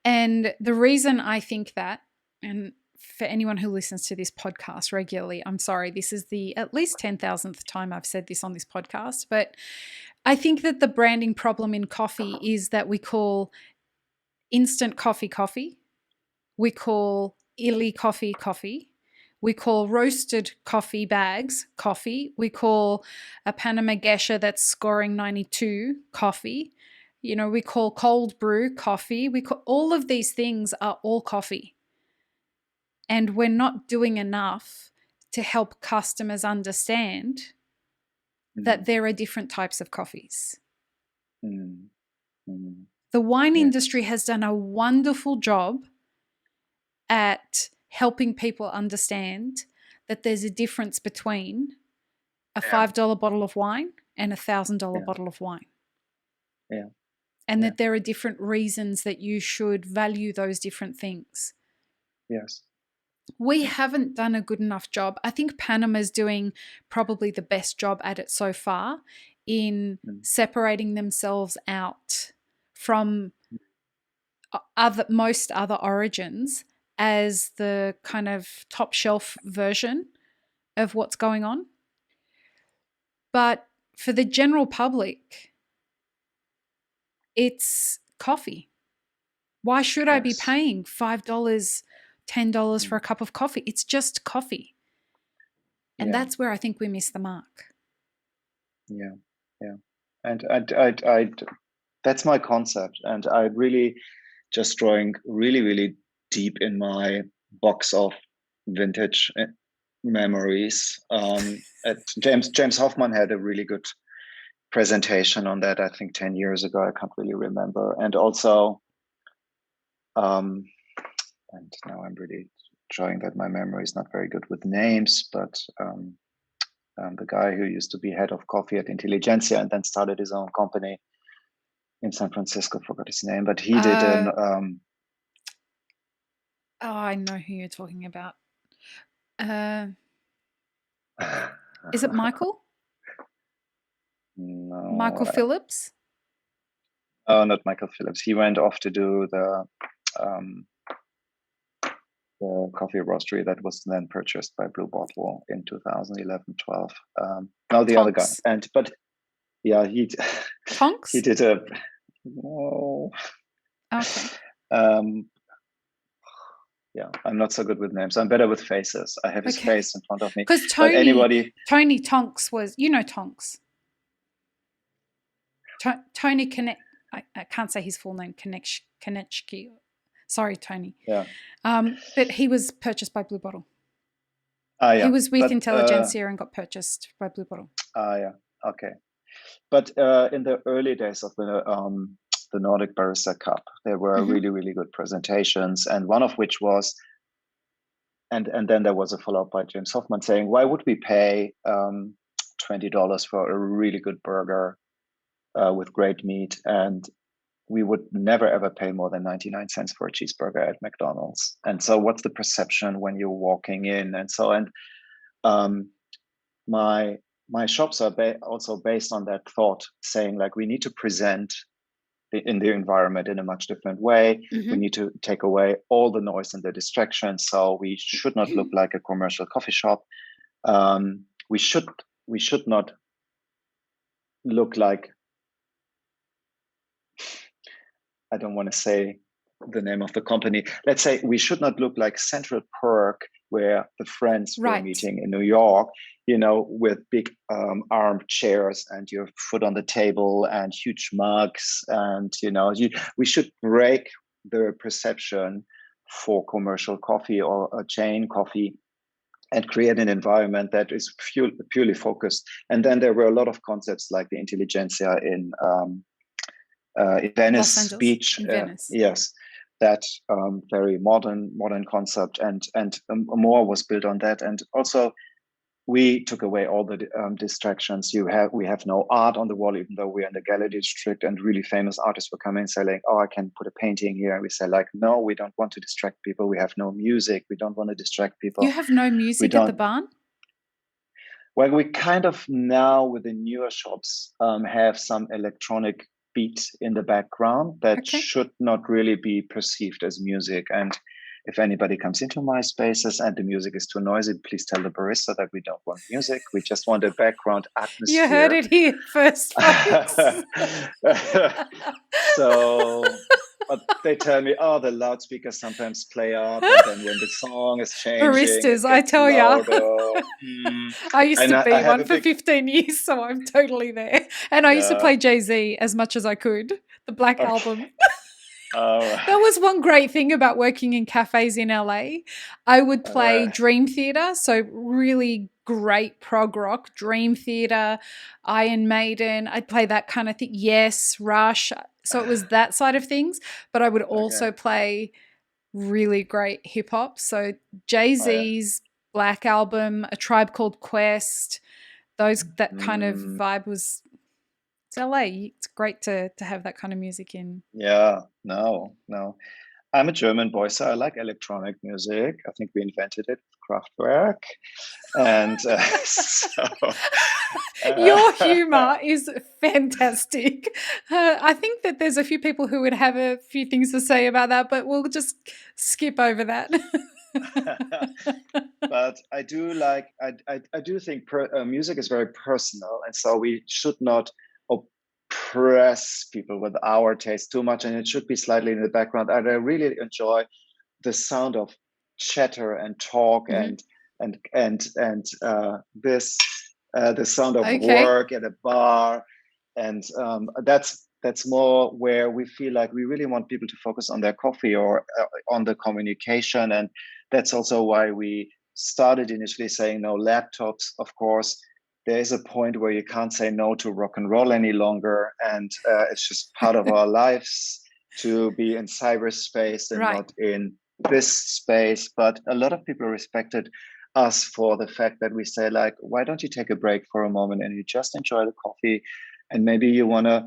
[SPEAKER 1] And the reason I think that, and for anyone who listens to this podcast regularly, I'm sorry, this is the at least 10,000th time I've said this on this podcast, but I think that the branding problem in coffee is that we call instant coffee coffee, we call illy coffee coffee, we call roasted coffee bags coffee, we call a Panama Gesha that's scoring 92 coffee. You know, we call cold brew coffee. We call all of these things are all coffee. And we're not doing enough to help customers understand that there are different types of coffees. The wine industry has done a wonderful job at helping people understand that there's a difference between a $5 bottle of wine and a $1,000 bottle of wine.
[SPEAKER 2] Yeah.
[SPEAKER 1] And that there are different reasons that you should value those different things.
[SPEAKER 2] Yes.
[SPEAKER 1] We haven't done a good enough job. I think Panama's doing probably the best job at it so far in separating themselves out from most other origins as the kind of top shelf version of what's going on. But for the general public, it's coffee. Why should I be paying $5, $10 for a cup of coffee? It's just coffee. And that's where I think we miss the mark.
[SPEAKER 2] Yeah. And I that's my concept. And I really just drawing really, really deep in my box of vintage memories. James Hoffman had a really good presentation on that, I think 10 years ago. I can't really remember. And also, and now I'm really showing that my memory is not very good with names, but the guy who used to be head of coffee at Intelligentsia and then started his own company in San Francisco, forgot his name, but he did an
[SPEAKER 1] I know who you're talking about. Is it Michael?
[SPEAKER 2] No.
[SPEAKER 1] Michael Phillips?
[SPEAKER 2] Oh, not Michael Phillips. He went off to do the coffee roastery that was then purchased by Blue Bottle in 2011-12. No, the other guy. But yeah,
[SPEAKER 1] Tonks?
[SPEAKER 2] he did a no.
[SPEAKER 1] Okay.
[SPEAKER 2] Yeah, I'm not so good with names. I'm better with faces. I have his face in front of me.
[SPEAKER 1] Because Tony Tonks was, you know, Tonks. Tony I can't say his full name, Konechki. Sorry, Tony.
[SPEAKER 2] Yeah.
[SPEAKER 1] But he was purchased by Blue Bottle.
[SPEAKER 2] Yeah.
[SPEAKER 1] He was with Intelligentsia and got purchased by Blue Bottle.
[SPEAKER 2] Yeah. Okay. But in the early days of the Nordic Barista Cup, there were really, really good presentations, and one of which was, and then there was a follow-up by James Hoffman saying, why would we pay $20 for a really good burger with great meat, and we would never ever pay more than 99 cents for a cheeseburger at McDonald's? And so what's the perception when you're walking in? And so, my shops are also based on that thought, saying like, we need to present in the environment in a much different way. We need to take away all the noise and the distraction. So we should not look like a commercial coffee shop. We should not look like, I don't want to say the name of the company. Let's say we should not look like Central Perk, where the friends were meeting in New York, you know, with big armchairs and your foot on the table and huge mugs. And, you know, we should break the perception for commercial coffee or a chain coffee and create an environment that is purely focused. And then there were a lot of concepts like the intelligentsia in
[SPEAKER 1] Los
[SPEAKER 2] Venice
[SPEAKER 1] Angeles,
[SPEAKER 2] Beach.
[SPEAKER 1] in Venice.
[SPEAKER 2] Yes, that very modern concept, and more was built on that. And also we took away all the distractions. We have no art on the wall, even though we're in the gallery district, and really famous artists were coming and saying, "Oh, I can put a painting here." And we say, like, "No, we don't want to distract people. We have no music. We don't want to distract
[SPEAKER 1] You
[SPEAKER 2] people.
[SPEAKER 1] have no
[SPEAKER 2] We
[SPEAKER 1] music at the
[SPEAKER 2] don't."
[SPEAKER 1] barn?
[SPEAKER 2] Well, we kind of now with the newer shops have some electronic beat in the background that
[SPEAKER 1] Okay.
[SPEAKER 2] should not really be perceived as music. And if anybody comes into my spaces and the music is too noisy, please tell the barista that we don't want music. We just want a background
[SPEAKER 1] You heard
[SPEAKER 2] atmosphere.
[SPEAKER 1] it here first, folks.
[SPEAKER 2] So, but they tell me, oh, the loudspeakers sometimes play up, and then when the song is changing, it
[SPEAKER 1] Baristas, I
[SPEAKER 2] gets
[SPEAKER 1] tell ya.
[SPEAKER 2] louder.
[SPEAKER 1] I used
[SPEAKER 2] And
[SPEAKER 1] to
[SPEAKER 2] I
[SPEAKER 1] be
[SPEAKER 2] have
[SPEAKER 1] one
[SPEAKER 2] a
[SPEAKER 1] for
[SPEAKER 2] big,
[SPEAKER 1] 15 years, so I'm totally there. And I used to
[SPEAKER 2] yeah.
[SPEAKER 1] play Jay-Z as much as I could, the Black
[SPEAKER 2] Okay.
[SPEAKER 1] Album.
[SPEAKER 2] All
[SPEAKER 1] That
[SPEAKER 2] right.
[SPEAKER 1] was one great thing about working in cafes in LA. I would
[SPEAKER 2] All
[SPEAKER 1] play
[SPEAKER 2] right.
[SPEAKER 1] Dream Theater, so really great prog rock, Dream Theater, Iron Maiden. I'd play that kind of thing. Yes, Rush. So it was that side of things, but I would
[SPEAKER 2] Okay.
[SPEAKER 1] also play really great hip hop. So
[SPEAKER 2] Oh, yeah.
[SPEAKER 1] Jay-Z's Black Album, A Tribe Called Quest, that kind of
[SPEAKER 2] Mm,
[SPEAKER 1] vibe was it's LA. It's great to have that kind of music in.
[SPEAKER 2] yeah. No, no. I'm a German boy, so I like electronic music. I think we invented it, Kraftwerk. And so,
[SPEAKER 1] Your
[SPEAKER 2] uh,
[SPEAKER 1] humor is fantastic. I think that there's a few people who would have a few things to say about that, but we'll just skip over that.
[SPEAKER 2] but I do like, I do think music is very personal. And so we should not oppress people with our taste too much. And it should be slightly in the background. And I really enjoy the sound of chatter and talk
[SPEAKER 1] Mhm.
[SPEAKER 2] and this the sound of
[SPEAKER 1] Okay.
[SPEAKER 2] work at a bar, and that's more where we feel like we really want people to focus on their coffee or on the communication, and that's also why we started initially saying no laptops. Of course, there is a point where you can't say no to rock and roll any longer, and it's just part of our lives to be in cyberspace and
[SPEAKER 1] Right.
[SPEAKER 2] not in this space. But a lot of people respected us for the fact that we say, like, why don't you take a break for a moment and you just enjoy the coffee, and maybe you want to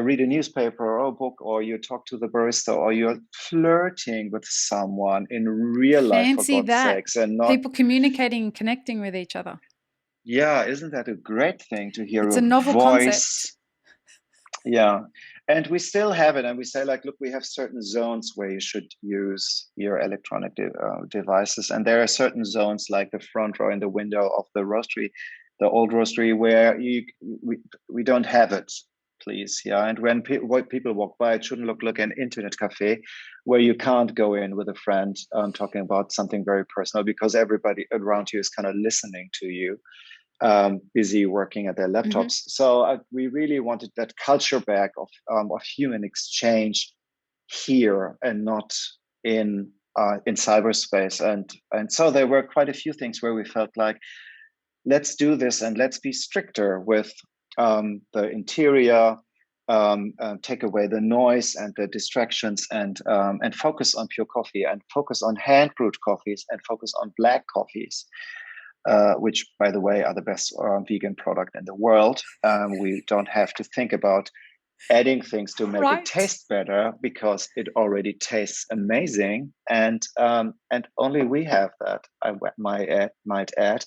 [SPEAKER 2] read a newspaper or a book, or you talk to the barista, or you're flirting with someone in real life, for
[SPEAKER 1] Fancy
[SPEAKER 2] God's
[SPEAKER 1] that.
[SPEAKER 2] sakes, and not.
[SPEAKER 1] People communicating and connecting with each other.
[SPEAKER 2] Yeah, isn't that a great thing to hear
[SPEAKER 1] It's
[SPEAKER 2] a
[SPEAKER 1] a novel concept.
[SPEAKER 2] voice? Yeah. And we still have it. And we say, like, look, we have certain zones where you should use your electronic devices. And there are certain zones, like the front row in the window of the roastery, the old roastery, where we don't have it, please. Yeah. And when people walk by, it shouldn't look like an internet cafe where you can't go in with a friend talking about something very personal, because everybody around you is kind of listening to you, busy working at their
[SPEAKER 1] Hmm.
[SPEAKER 2] laptops. So we really wanted that culture back of human exchange here and not in cyberspace. And so there were quite a few things where we felt like, let's do this and let's be stricter with the interior. Take away the noise and the distractions, and focus on pure coffee, and focus on hand brewed coffees, and focus on black coffees, which, by the way, are the best vegan product in the world. We don't have to think about adding things to make it
[SPEAKER 1] Right.
[SPEAKER 2] taste better, because it already tastes amazing, and only we have that. Might add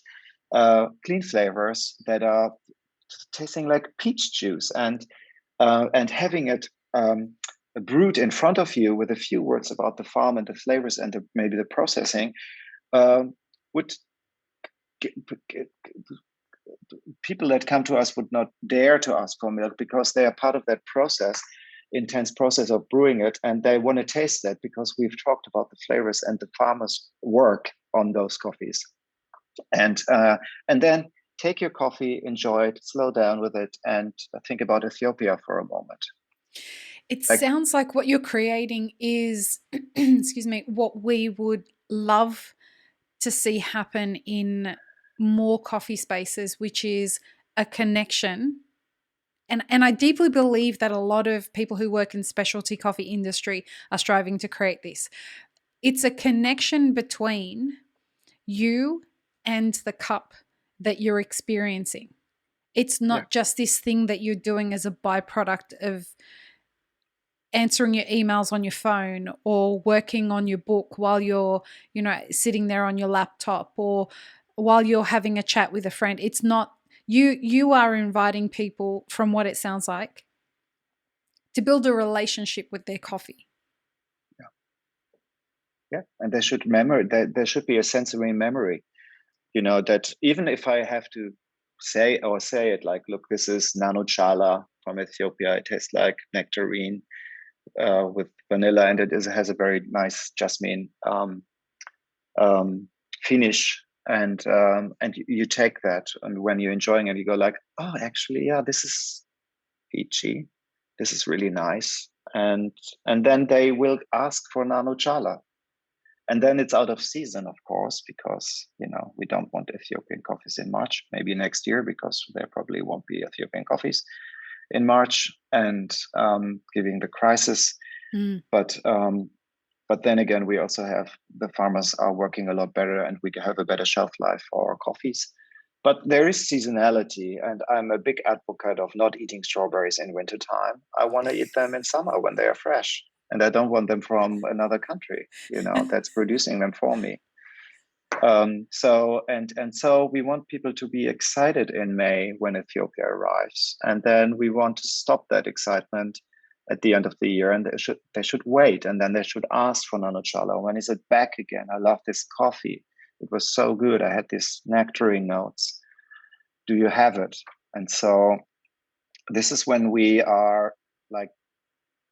[SPEAKER 2] clean flavors that are tasting like peach juice, and having it brewed in front of you with a few words about the farm and the flavors and maybe the processing, um, would people that come to us would not dare to ask for milk, because they are part of that process, intense process of brewing it, and they want to taste that, because we've talked about the flavors and the farmers work on those coffees. And then take your coffee, enjoy it, slow down with it, and think about Ethiopia for a moment.
[SPEAKER 1] It
[SPEAKER 2] Like,
[SPEAKER 1] sounds like what you're creating is, excuse me, what we would love to see happen in more coffee spaces, which is a connection. And I deeply believe that a lot of people who work in specialty coffee industry are striving to create this. It's a connection between you and the cup that you're experiencing. It's
[SPEAKER 2] Yeah.
[SPEAKER 1] not just this thing that you're doing as a byproduct of answering your emails on your phone or working on your book while you're, sitting there on your laptop or while you're having a chat with a friend. It's not you are inviting people, from what it sounds like, to build a relationship with their coffee.
[SPEAKER 2] Yeah, and there should there should be a sensory memory, that even if I have to say it like, look, this is nano chala from Ethiopia. It tastes like nectarine with vanilla, and has a very nice jasmine finish. And you take that, and when you're enjoying it, you go like, oh, actually, yeah, this is peachy. This is really nice. And then they will ask for nano chala. And then it's out of season, of course, because we don't want Ethiopian coffees in March. Maybe next year, because there probably won't be Ethiopian coffees in March, and given the crisis.
[SPEAKER 1] Mm.
[SPEAKER 2] But then again, we also have the farmers are working a lot better, and we have a better shelf life for our coffees. But there is seasonality, and I'm a big advocate of not eating strawberries in wintertime. I want to eat them in summer when they are fresh, and I don't want them from another country, that's producing them for me. So we want people to be excited in May when Ethiopia arrives, and then we want to stop that excitement at the end of the year, and they should wait, and then they should ask for Nanochala. When is it back again? I love this coffee. It was so good. I had these nectarine notes. Do you have it? And so this is when we are like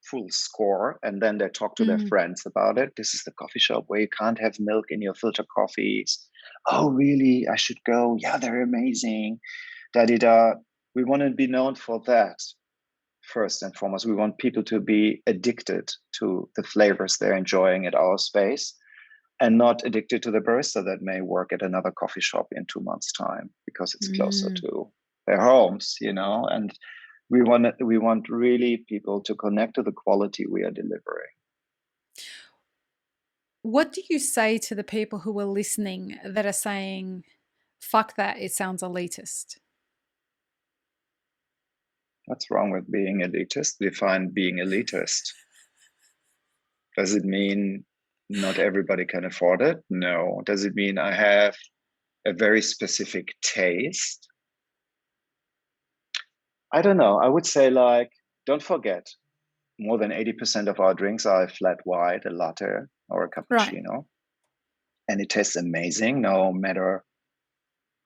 [SPEAKER 2] full score, and then they talk to their friends about it. This is the coffee shop where you can't have milk in your filter coffees. Oh, really? I should go. Yeah, they're amazing. Da-di-da. We want to be known for that. First and foremost, we want people to be addicted to the flavors they're enjoying at our space, and not addicted to the barista that may work at another coffee shop in 2 months' time because it's closer to their homes, and we want really people to connect to the quality we are delivering.
[SPEAKER 1] What do you say to the people who are listening that are saying, fuck that, it sounds elitist?
[SPEAKER 2] What's wrong with being elitist? Define being elitist. Does it mean not everybody can afford it? No. Does it mean I have a very specific taste? I don't know. I would say, like, don't forget, more than 80% of our drinks are a flat white, a latte, or a cappuccino. Right. And it tastes amazing, no matter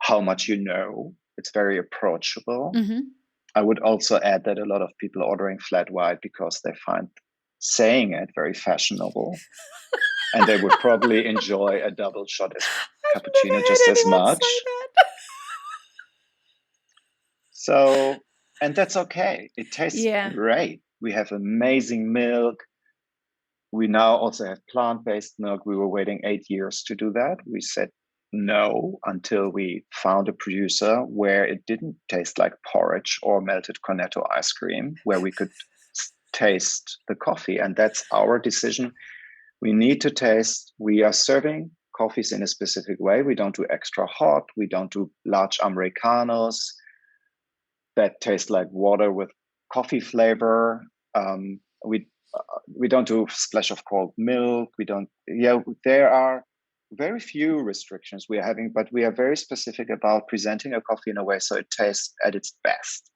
[SPEAKER 2] how much it's very approachable.
[SPEAKER 1] Mm-hmm.
[SPEAKER 2] I would also add that a lot of people are ordering flat white because they find saying it very fashionable. And they would probably enjoy a double shot cappuccino just as much. So, and that's okay. It tastes great. We have amazing milk. We now also have plant-based milk. We were waiting 8 years to do that. We said no until we found a producer where it didn't taste like porridge or melted cornetto ice cream, where we could taste the coffee. And that's our decision. We need to taste. We are serving coffees in a specific way. We don't do extra hot. We don't do large Americanos that taste like water with coffee flavor. We don't do splash of cold milk. We don't. Yeah, there are very few restrictions we are having, but we are very specific about presenting a coffee in a way so it tastes at its best.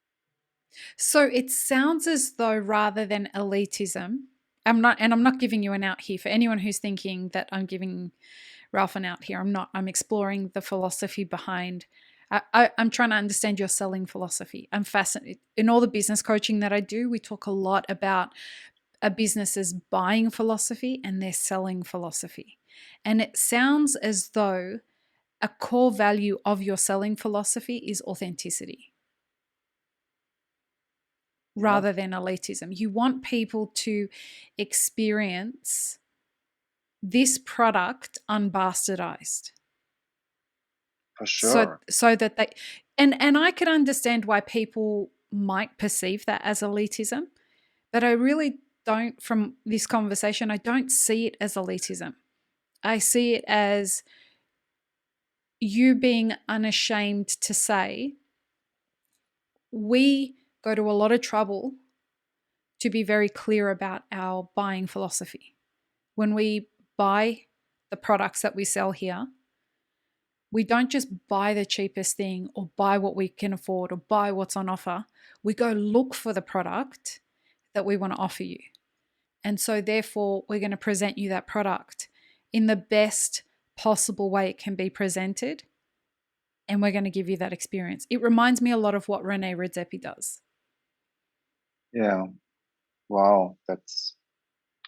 [SPEAKER 1] So it sounds as though, rather than elitism, I'm not giving you an out here. For anyone who's thinking that I'm giving Ralf an out here, I'm not. I'm exploring the philosophy behind. I'm trying to understand your selling philosophy. I'm fascinated. In all the business coaching that I do, we talk a lot about a business's buying philosophy and their selling philosophy. And it sounds as though a core value of your selling philosophy is authenticity rather than elitism. You want people to experience this product unbastardized.
[SPEAKER 2] for
[SPEAKER 1] so
[SPEAKER 2] sure.
[SPEAKER 1] so that they and I can understand why people might perceive that as elitism, but I really don't. From this conversation, I don't see it as elitism. I see it as you being unashamed to say, we go to a lot of trouble to be very clear about our buying philosophy. When we buy the products that we sell here, we don't just buy the cheapest thing or buy what we can afford or buy what's on offer. We go look for the product that we want to offer you. And so, therefore, we're going to present you that product in the best possible way it can be presented. And we're going to give you that experience. It reminds me a lot of what Rene Redzepi does.
[SPEAKER 2] Yeah. Wow. That's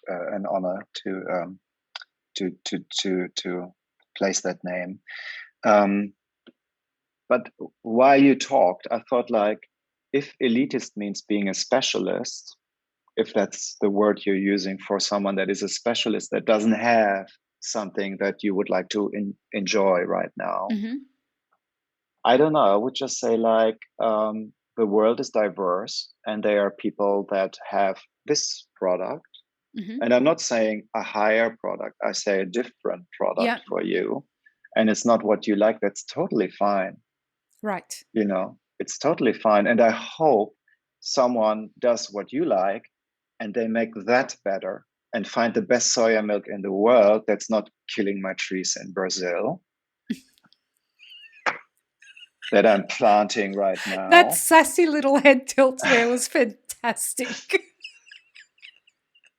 [SPEAKER 2] an honor to place that name. But while you talked, I thought, like, if elitist means being a specialist, if that's the word you're using for someone that is a specialist that doesn't have something that you would like to enjoy right now,
[SPEAKER 1] Mm-hmm.
[SPEAKER 2] I don't know. I would just say, like, the world is diverse and there are people that have this product.
[SPEAKER 1] Mm-hmm.
[SPEAKER 2] And I'm not saying a higher product, I say a different product
[SPEAKER 1] Yeah,
[SPEAKER 2] for you. And it's not what you like. That's totally fine.
[SPEAKER 1] right.
[SPEAKER 2] It's totally fine. And I hope someone does what you like and they make that better and find the best soya milk in the world that's not killing my trees in Brazil that I'm planting right
[SPEAKER 1] That
[SPEAKER 2] now.
[SPEAKER 1] sassy little head tilt there was fantastic. it,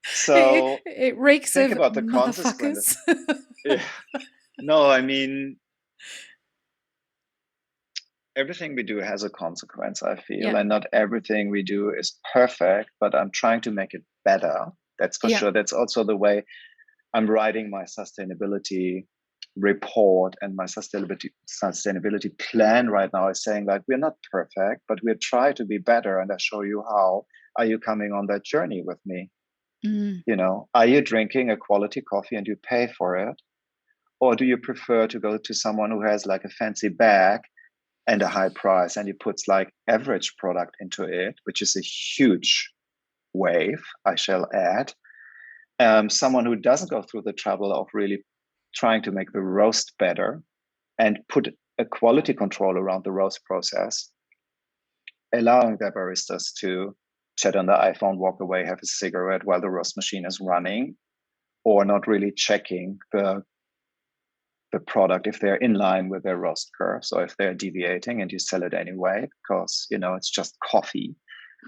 [SPEAKER 2] So
[SPEAKER 1] it reeks
[SPEAKER 2] think
[SPEAKER 1] of
[SPEAKER 2] about the consequences.
[SPEAKER 1] motherfuckers.
[SPEAKER 2] Yeah. No, I mean, everything we do has a consequence, I feel,
[SPEAKER 1] Yeah,
[SPEAKER 2] and not everything we do is perfect, but I'm trying to make it better. That's for
[SPEAKER 1] yeah.
[SPEAKER 2] sure. That's also the way I'm writing my sustainability report and my sustainability plan right now is saying, like, we're not perfect, but we're trying to be better. And I show you how. Are you coming on that journey with me?
[SPEAKER 1] Mm.
[SPEAKER 2] Are you drinking a quality coffee and you pay for it? Or do you prefer to go to someone who has like a fancy bag and a high price and he puts like average product into it, which is a huge wave, I shall add. Someone who doesn't go through the trouble of really trying to make the roast better and put a quality control around the roast process, allowing their baristas to chat on the iPhone, walk away, have a cigarette while the roast machine is running, or not really checking the product if they're in line with their roast curves or if they're deviating and you sell it anyway because it's just coffee.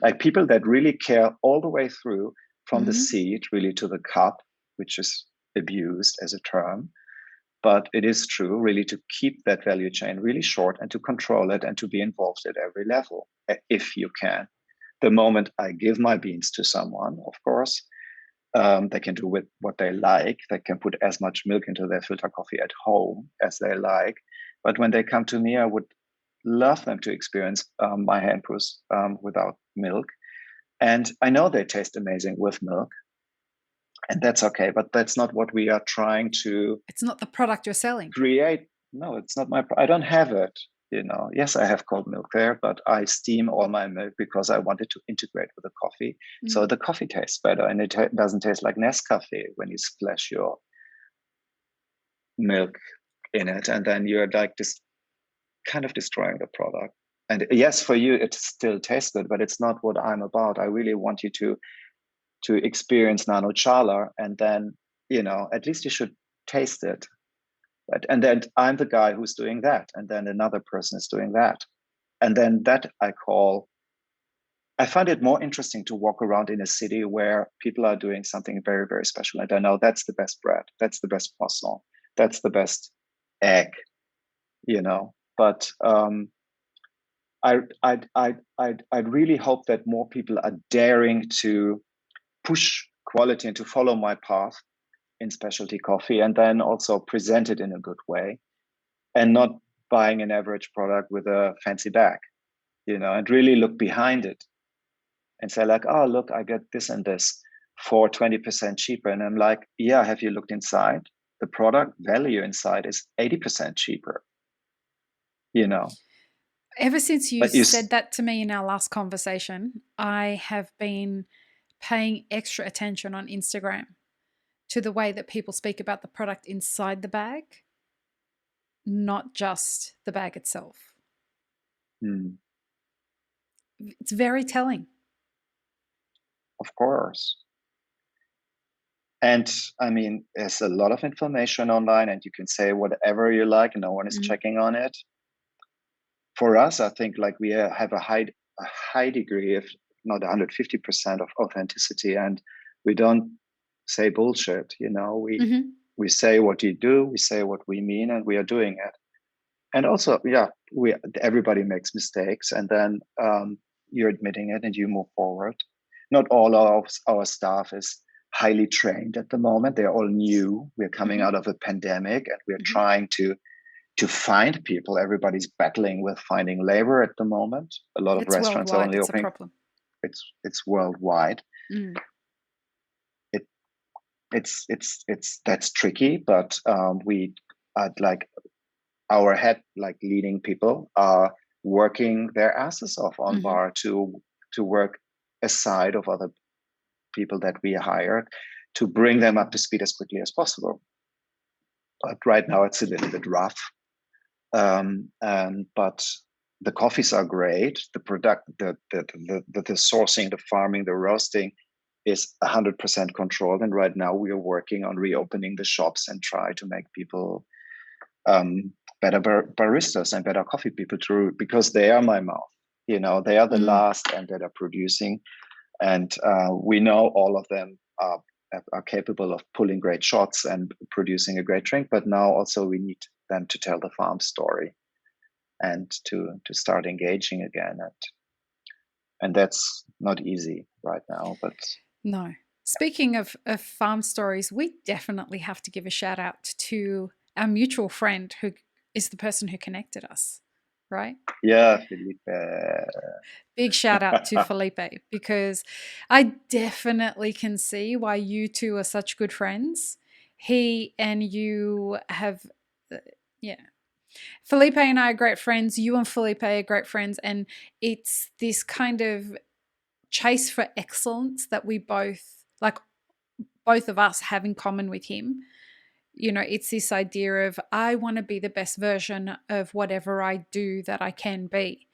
[SPEAKER 2] Like, people that really care all the way through from the
[SPEAKER 1] Mm.
[SPEAKER 2] seed really to the cup, which is abused as a term, but it is true really to keep that value chain really short and to control it and to be involved at every level if you can. The moment I give my beans to someone, of course, they can do with what they like. They can put as much milk into their filter coffee at home as they like. But when they come to me, I would love them to experience my hand brews without milk. And I know they taste amazing with milk, and that's okay. But that's not what we are trying to
[SPEAKER 1] It's not the product you're selling.
[SPEAKER 2] create. No, it's not I don't have it. Yes, I have cold milk there, but I steam all my milk because I wanted to integrate with the coffee. So
[SPEAKER 1] Mm.
[SPEAKER 2] the coffee tastes better and it doesn't taste like Nescafe when you splash your milk in it. And then you're like just kind of destroying the product. And yes, for you, it still tastes good, but it's not what I'm about. I really want you to experience Nano Chala, and then, at least you should taste it. Right? And then I'm the guy who's doing that. And then another person is doing that. And then that I find it more interesting to walk around in a city where people are doing something very, very special. And I know that's the best bread, that's the best croissant, that's the best egg, But I'd really hope that more people are daring to push quality and to follow my path in specialty coffee, and then also present it in a good way, and not buying an average product with a fancy bag, and really look behind it and say, like, oh, look, I get this and this for 20% cheaper. And I'm like, yeah, have you looked inside? The product value inside is 80% cheaper. you know.
[SPEAKER 1] Ever since you
[SPEAKER 2] But you,
[SPEAKER 1] said that to me in our last conversation, I have been paying extra attention on Instagram to the way that people speak about the product inside the bag, not just the bag itself. It's very telling.
[SPEAKER 2] of course. And I mean, there's a lot of information online, and you can say whatever you like, and no one is checking on it. For us, I think like we have a high degree, if not 150% of authenticity, and we don't say bullshit. You know, we say what you do, we say what we mean, and we are doing it. And also, yeah, everybody makes mistakes, and then you're admitting it, and you move forward. Not all of our staff is highly trained at the moment. They're all new. We're coming out of a pandemic, and we're trying to find people. Everybody's battling with finding labor at the moment. A lot of restaurants are only opening.
[SPEAKER 1] It's a problem.
[SPEAKER 2] It's worldwide. It's that's tricky, but we like our head like leading people are working their asses off on bar to work aside of other people that we hired to bring them up to speed as quickly as possible. But right now it's a little bit rough. But the coffees are great. The product, the sourcing, the farming, the roasting is 100% controlled. And right now we are working on reopening the shops and try to make people better baristas and better coffee people too, because they are my mouth. You know, they are the last and that are producing. And we know all of them are capable of pulling great shots and producing a great drink. But now also we need them to tell the farm story and to start engaging again. And that's not easy right now. But
[SPEAKER 1] no. Speaking of farm stories, we definitely have to give a shout out to our mutual friend who is the person who connected us, right?
[SPEAKER 2] Yeah, Felipe.
[SPEAKER 1] Big shout out to Felipe, because I definitely can see why you two are such good friends. He and you have, Felipe and I are great friends. You and Felipe are great friends. And it's this kind of chase for excellence that we both, like both of us, have in common with him. You know, it's this idea of I want to be the best version of whatever I do that I can be.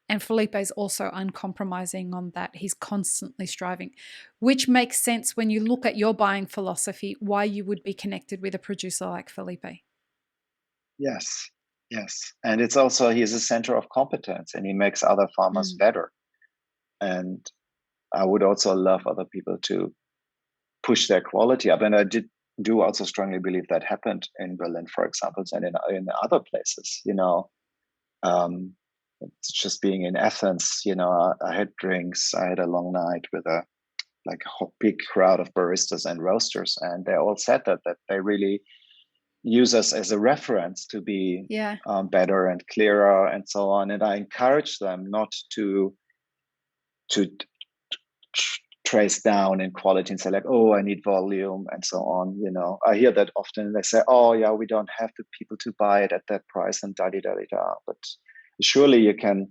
[SPEAKER 1] And Felipe is also uncompromising on that. He's constantly striving, which makes sense when you look at your buying philosophy, why you would be connected with a producer like Felipe.
[SPEAKER 2] Yes. And it's also, he's a center of competence and he makes other farmers better. And I would also love other people to push their quality up. And I do also strongly believe that happened in Berlin, for example, and in other places, you know. It's just being in Athens, you know, I had drinks. I had a long night with a big crowd of baristas and roasters, and they all said that they really use us as a reference to be better and clearer and so on. And I encourage them not to trace down in quality and say like, oh, I need volume and so on. You know, I hear that often. They say, oh yeah, we don't have the people to buy it at that price and da da da da. But surely you can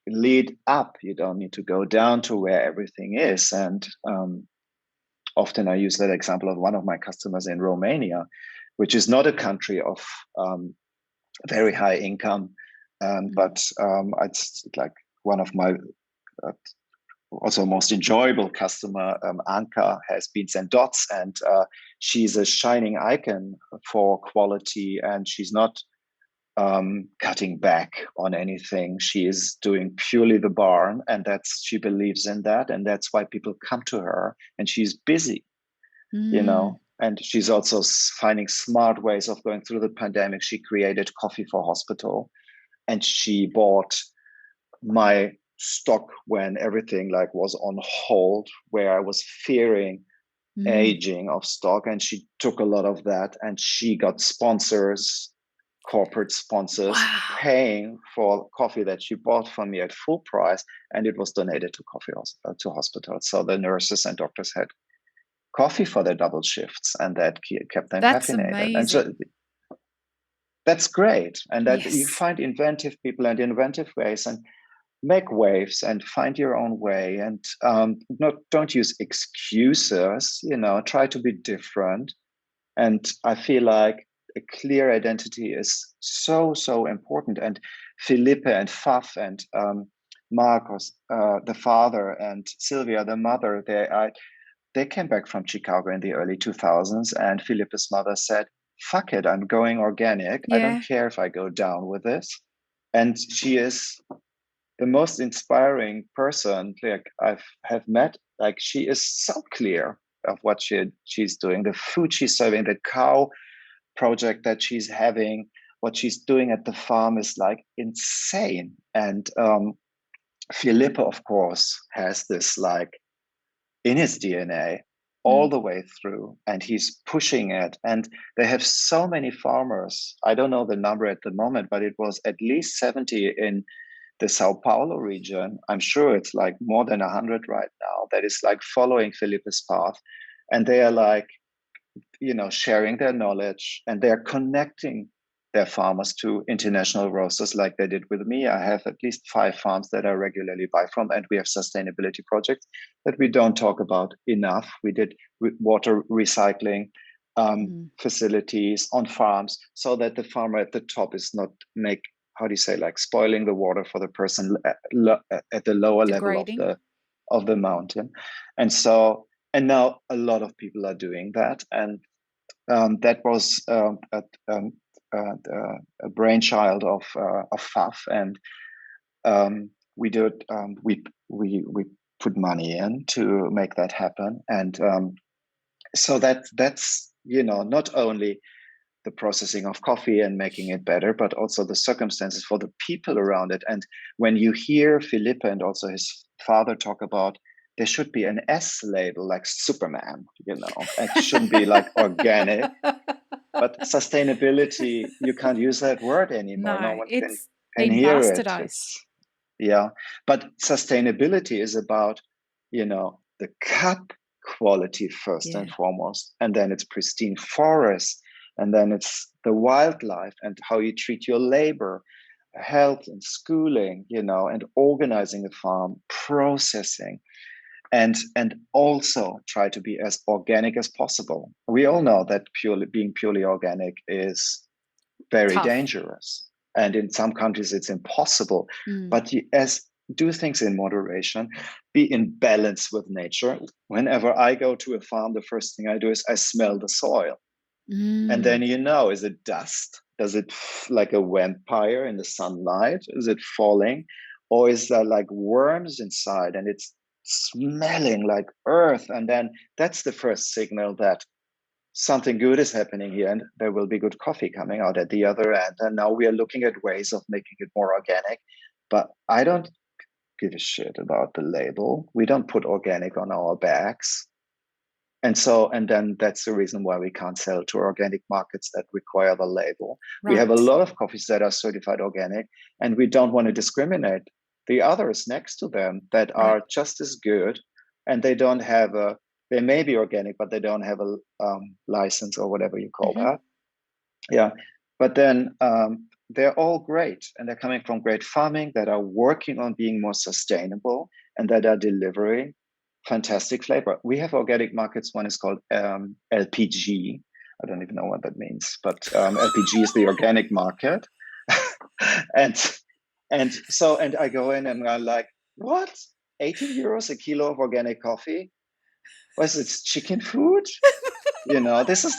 [SPEAKER 2] lead up. You don't need to go down to where everything is. And often I use that example of one of my customers in Romania, which is not a country of very high income, but it's like one of my also most enjoyable customer. Anka has Beans and Dots, and she's a shining icon for quality, and she's not cutting back on anything. She is doing purely the barn, and she believes in that, and that's why people come to her. And she's busy, you know. And she's also finding smart ways of going through the pandemic. She created Coffee for Hospital, and she bought my stock when everything was on hold, where I was fearing aging of stock. And she took a lot of that, and she got sponsors, corporate sponsors, paying for coffee that she bought from me at full price, and it was donated to hospitals. So the nurses and doctors had coffee for their double shifts, and that kept them caffeinated.
[SPEAKER 1] Amazing.
[SPEAKER 2] that's great. And that you
[SPEAKER 1] Yes.
[SPEAKER 2] find inventive people and inventive ways, and make waves and find your own way, and not don't use excuses, try to be different. And I feel like a clear identity is so, so important. And Felipe and Faf and Marcos, the father, and Sylvia, the mother, they came back from Chicago in the early 2000s, and Felipe's mother said, fuck it, I'm going organic. I don't
[SPEAKER 1] Yeah.
[SPEAKER 2] care if I go down with this. And she is the most inspiring person like I've have met. Like, she is so clear of what she's doing, the food she's serving, the cow project that she's having, what she's doing at the farm is like insane. And Filippo, of course, has this like in his DNA all
[SPEAKER 1] Mm.
[SPEAKER 2] the way through, and he's pushing it. And they have so many farmers. I don't know the number at the moment, but it was at least 70 in the Sao Paulo region. I'm sure it's like more than 100 right now that is like following Felipe's path. And they are like, sharing their knowledge, and they're connecting their farmers to international roasters like they did with me. I have at least 5 farms that I regularly buy from, and we have sustainability projects that we don't talk about enough. We did water recycling facilities on farms, so that the farmer at the top is not how do you say, like spoiling the water for the person at the lower level
[SPEAKER 1] Degrading.
[SPEAKER 2] of the mountain. And now a lot of people are doing that, and that was a brainchild of Faf, and we did we put money in to make that happen. And so that's not only the processing of coffee and making it better, but also the circumstances for the people around it. And when you hear Felipe and also his father talk about, there should be an S label like Superman, it shouldn't be like organic, but sustainability, you can't use that word anymore. No
[SPEAKER 1] No,
[SPEAKER 2] one
[SPEAKER 1] it's
[SPEAKER 2] can
[SPEAKER 1] been
[SPEAKER 2] hear it.
[SPEAKER 1] bastardized.
[SPEAKER 2] It's, yeah. But sustainability is about, the cup quality first
[SPEAKER 1] Yeah.
[SPEAKER 2] and foremost, and then it's pristine forest, and then it's the wildlife and how you treat your labor, health and schooling, and organizing the farm, processing, and also try to be as organic as possible. We all know that being purely organic is very
[SPEAKER 1] Tough.
[SPEAKER 2] dangerous, and in some countries it's impossible.
[SPEAKER 1] Mm.
[SPEAKER 2] But do things in moderation, be in balance with nature. Whenever I go to a farm, the first thing I do is I smell the soil, and then
[SPEAKER 1] Mm.
[SPEAKER 2] is it dust? Does it like a vampire in the sunlight? Is it falling, or is there like worms inside and it's smelling like earth? And then that's the first signal that something good is happening here, and there will be good coffee coming out at the other end. And now we are looking at ways of making it more organic. But I don't give a shit about the label. We don't put organic on our bags. And then that's the reason why we can't sell to organic markets that require the label. We have a
[SPEAKER 1] Right.
[SPEAKER 2] lot of coffees that are certified organic, and we don't want to discriminate the others next to them that
[SPEAKER 1] Right.
[SPEAKER 2] are just as good, and they may be organic, but they don't have a license or whatever you call
[SPEAKER 1] Mm-hmm.
[SPEAKER 2] that. Yeah. But then they're all great, and they're coming from great farming that are working on being more sustainable, and that are delivering fantastic flavor. We have organic markets. One is called LPG. I don't even know what that means, but LPG is the organic market. and and I go in and I'm like, what? 18 euros a kilo of organic coffee? Was it chicken food? This is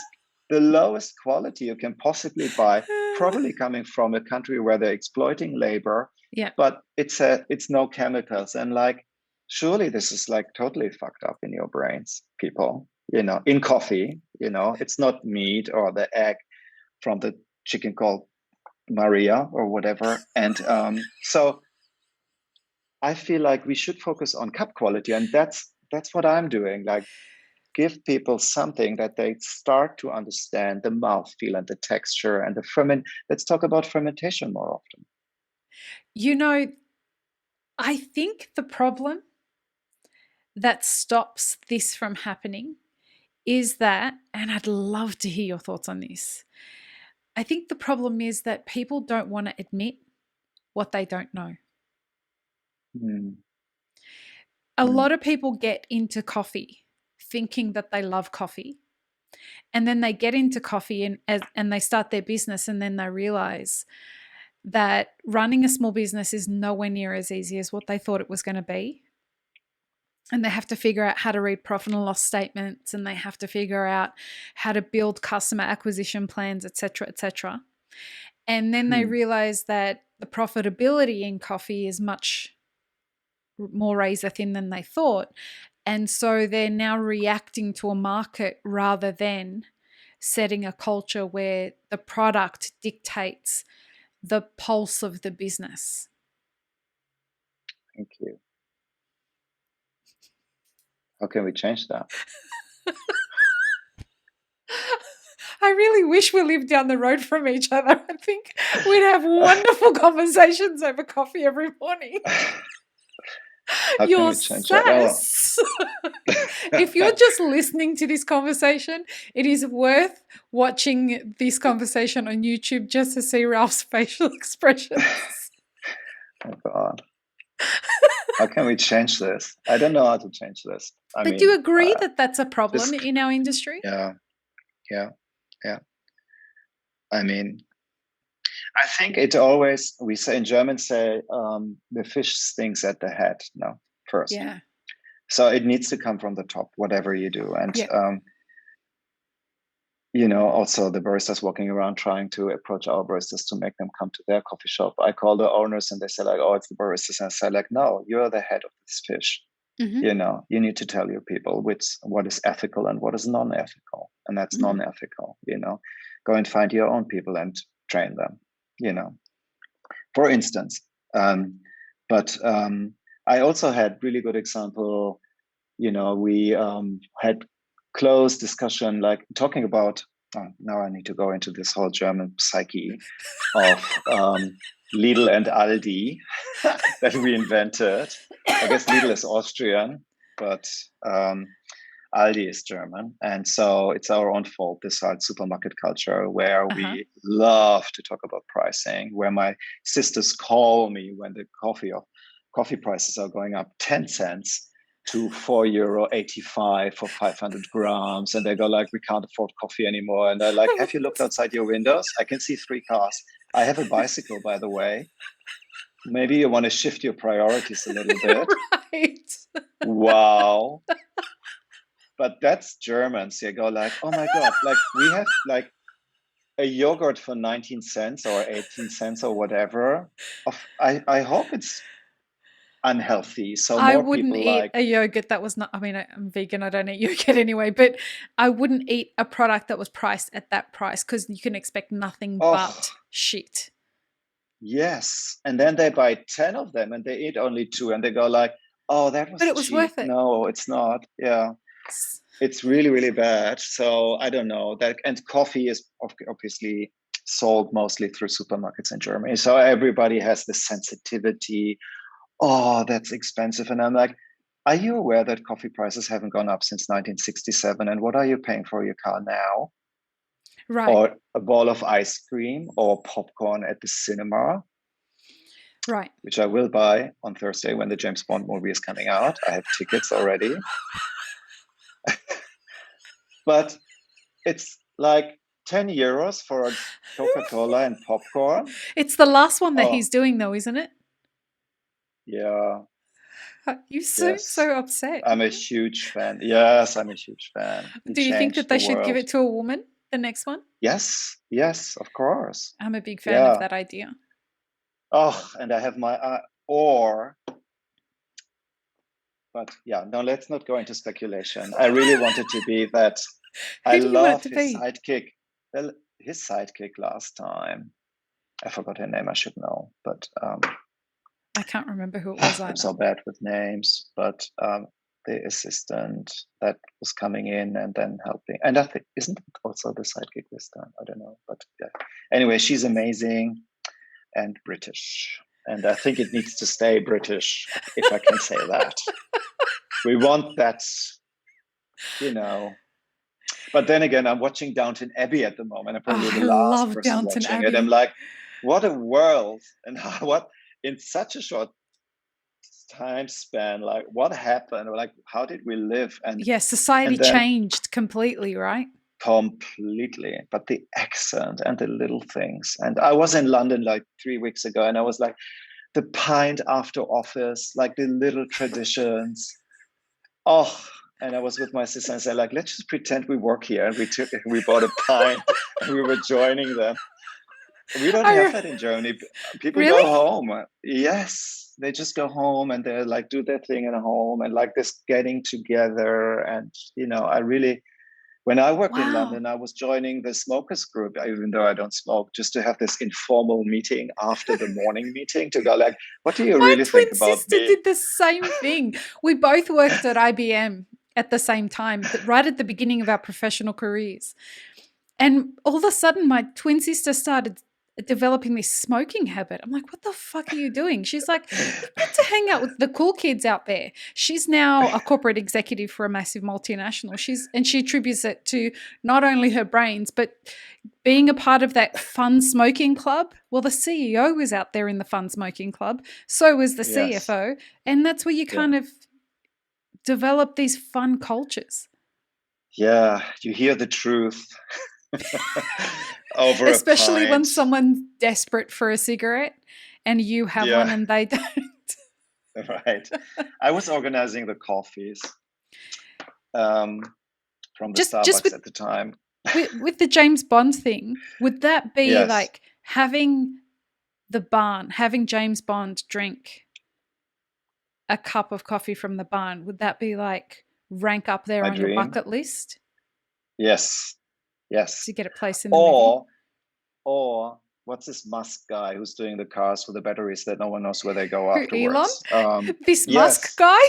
[SPEAKER 2] the lowest quality you can possibly buy, probably coming from a country where they're exploiting labor,
[SPEAKER 1] Yeah.
[SPEAKER 2] but it's no chemicals. And like, surely this is like totally fucked up in your brains, people. In coffee, it's not meat or the egg from the chicken called Maria or whatever. And so I feel like we should focus on cup quality, and that's what I'm doing. Like, give people something that they start to understand the mouthfeel and the texture and the ferment. Let's talk about fermentation more often.
[SPEAKER 1] You know, I think the problem that stops this from happening is that, and I'd love to hear your thoughts on this, I think the problem is that people don't want to admit what they don't know.
[SPEAKER 2] Mm.
[SPEAKER 1] A
[SPEAKER 2] Mm.
[SPEAKER 1] lot of people get into coffee thinking that they love coffee. And then they get into coffee and they start their business, and then they realize that running a small business is nowhere near as easy as what they thought it was going to be. And they have to figure out how to read profit and loss statements, and they have to figure out how to build customer acquisition plans, et cetera, et cetera. And then they realize that the profitability in coffee is much more razor thin than they thought. And so they're now reacting to a market rather than setting a culture where the product dictates the pulse of the business.
[SPEAKER 2] Thank you. How can we change that?
[SPEAKER 1] I really wish we lived down the road from each other. I think we'd have wonderful conversations over coffee every morning.
[SPEAKER 2] How can
[SPEAKER 1] Your
[SPEAKER 2] we change that? Oh.
[SPEAKER 1] sass. If you're just listening to this conversation, it is worth watching this conversation on YouTube just to see Ralph's facial expressions.
[SPEAKER 2] Oh God. How can we change this? I don't know how to change this.
[SPEAKER 1] But do you agree that that's a problem in our industry?
[SPEAKER 2] Yeah. I mean, I think it always, we say in German, say the fish stinks at the head, no, first.
[SPEAKER 1] Yeah.
[SPEAKER 2] So it needs to come from the top, whatever you do. And, also the baristas walking around trying to approach our baristas to make them come to their coffee shop. I call the owners and they say like, oh, it's the baristas. And I say like, no, you're the head of this fish.
[SPEAKER 1] Mm-hmm.
[SPEAKER 2] You need to tell your people what is ethical and what is non-ethical. And that's non-ethical, Go and find your own people and train them, for instance. But I also had really good example, we had close discussion, like talking about, now I need to go into this whole German psyche of Lidl and Aldi that we invented. I guess Lidl is Austrian, but Aldi is German. And so it's our own fault, this whole supermarket culture where we love to talk about pricing, where my sisters call me when the coffee prices are going up 10 cents to €4.85 for 500 grams. And they go like, we can't afford coffee anymore. And they're like, have you looked outside your windows? I can see 3 cars. I have a bicycle, by the way. Maybe you want to shift your priorities a little bit.
[SPEAKER 1] Right.
[SPEAKER 2] Wow. But that's Germans. You go like, oh my God, like we have like a yogurt for 19 cents or 18 cents or whatever. I hope it's unhealthy. So
[SPEAKER 1] I
[SPEAKER 2] more
[SPEAKER 1] wouldn't
[SPEAKER 2] people
[SPEAKER 1] eat
[SPEAKER 2] like
[SPEAKER 1] a yogurt that was not, I mean, I'm vegan, I don't eat yogurt anyway, but I wouldn't eat a product that was priced at that price because you can expect nothing but shit.
[SPEAKER 2] Yes. And then they buy 10 of them and they eat only 2 and they go like, oh, that was
[SPEAKER 1] But it was
[SPEAKER 2] cheap.
[SPEAKER 1] worth it.
[SPEAKER 2] No, it's not. Yeah. It's really, really bad. So I don't know that. And coffee is obviously sold mostly through supermarkets in Germany. So everybody has this sensitivity. Oh, that's expensive. And I'm like, are you aware that coffee prices haven't gone up since 1967? And what are you paying for your car now?
[SPEAKER 1] Right.
[SPEAKER 2] Or a bowl of ice cream or popcorn at the cinema?
[SPEAKER 1] Right.
[SPEAKER 2] Which I will buy on Thursday when the James Bond movie is coming out. I have tickets already. But it's like 10 euros for a Coca-Cola and popcorn.
[SPEAKER 1] It's the last one that he's doing though, isn't it?
[SPEAKER 2] Yeah.
[SPEAKER 1] You seem so upset.
[SPEAKER 2] I'm a huge fan. Yes, I'm a huge fan.
[SPEAKER 1] Do you think that they should give it to a woman, the next one?
[SPEAKER 2] Yes, of course.
[SPEAKER 1] I'm a big fan of that idea.
[SPEAKER 2] Oh, and I have my, but yeah, no, let's not go into speculation. I really wanted to be that. I love his sidekick. Well, his sidekick last time. I forgot her name. I should know, but
[SPEAKER 1] I can't remember who it was either.
[SPEAKER 2] I'm so bad with names, but the assistant that was coming in and then helping. And I think, isn't it also the sidekick this time? I don't know, but yeah. Anyway, she's amazing and British. And I think it needs to stay British, if I can say that. We want that, But then again, I'm watching Downton Abbey at the moment. I'm probably
[SPEAKER 1] Oh,
[SPEAKER 2] the
[SPEAKER 1] I
[SPEAKER 2] last
[SPEAKER 1] love
[SPEAKER 2] person
[SPEAKER 1] Downton
[SPEAKER 2] watching it. I'm
[SPEAKER 1] Abbey.
[SPEAKER 2] like, what a world, and what in such a short time span, like what happened, like how did we live,
[SPEAKER 1] Yeah, society
[SPEAKER 2] and then
[SPEAKER 1] changed completely, right?
[SPEAKER 2] completely, but the accent and the little things. And I was in London like 3 weeks ago, and I was like, the pint after office, like the little traditions. Oh, and I was with my sister and said, like, let's just pretend we work here. And we bought a pint and we were joining them. We don't have
[SPEAKER 1] I
[SPEAKER 2] that in Germany. People
[SPEAKER 1] really?
[SPEAKER 2] go home. Yes, they just go home and they like do their thing at home, and like this getting together. And I really, when I worked in
[SPEAKER 1] Wow.
[SPEAKER 2] London, I was joining the smokers group, even though I don't smoke, just to have this informal meeting after the morning meeting to go like, what do you
[SPEAKER 1] My
[SPEAKER 2] really think
[SPEAKER 1] twin
[SPEAKER 2] about
[SPEAKER 1] sister
[SPEAKER 2] me?
[SPEAKER 1] did the same thing. We both worked at IBM at the same time, right at the beginning of our professional careers. And all of a sudden, my twin sister started developing this smoking habit. I'm like, what the fuck are you doing? She's like, you get to hang out with the cool kids out there. She's now a corporate executive for a massive multinational. She attributes it to not only her brains, but being a part of that fun smoking club. Well, the CEO was out there in the fun smoking club. So was the
[SPEAKER 2] Yes.
[SPEAKER 1] CFO. And that's where you
[SPEAKER 2] Yeah.
[SPEAKER 1] kind of develop these fun cultures.
[SPEAKER 2] Yeah. You hear the truth over a
[SPEAKER 1] Especially when
[SPEAKER 2] pint.
[SPEAKER 1] someone's desperate for a cigarette and you have
[SPEAKER 2] Yeah.
[SPEAKER 1] one and they don't.
[SPEAKER 2] Right. I was organizing the coffees um, from the
[SPEAKER 1] Just
[SPEAKER 2] Starbucks at the time.
[SPEAKER 1] with the James Bond thing, would that be
[SPEAKER 2] Yes.
[SPEAKER 1] like having the barn, having James Bond drink a cup of coffee from the barn? Would that be like rank up there
[SPEAKER 2] My
[SPEAKER 1] on your
[SPEAKER 2] dream.
[SPEAKER 1] bucket list
[SPEAKER 2] Yes.
[SPEAKER 1] to
[SPEAKER 2] Yes.
[SPEAKER 1] get a place in the movie?
[SPEAKER 2] Or or what's this Musk guy who's doing the cars with the batteries that no one knows where they go
[SPEAKER 1] Who, Elon?
[SPEAKER 2] afterwards?
[SPEAKER 1] This Musk
[SPEAKER 2] Yes.
[SPEAKER 1] guy?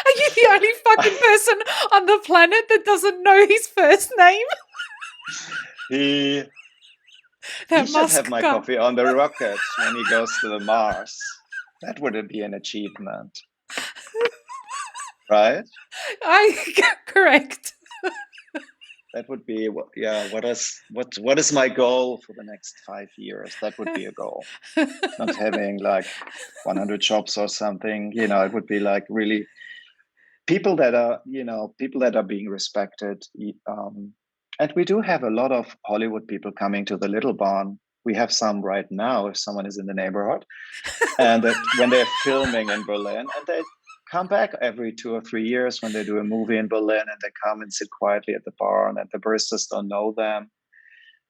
[SPEAKER 1] Are you the only fucking person on the planet that doesn't know his first name?
[SPEAKER 2] he he
[SPEAKER 1] That
[SPEAKER 2] should have
[SPEAKER 1] Musk
[SPEAKER 2] my
[SPEAKER 1] guy.
[SPEAKER 2] coffee on the rocket when he goes to the Mars. That would be an achievement, right?
[SPEAKER 1] Correct.
[SPEAKER 2] That would be yeah. What is my goal for the next 5 years? That would be a goal. Not having like 100 shops or something. It would be like really people that are being respected. And we do have a lot of Hollywood people coming to the Little Barn. We have some right now if someone is in the neighborhood, and that when they're filming in Berlin, and they come back every 2 or 3 years when they do a movie in Berlin, and they come and sit quietly at the barn, and the baristas don't know them,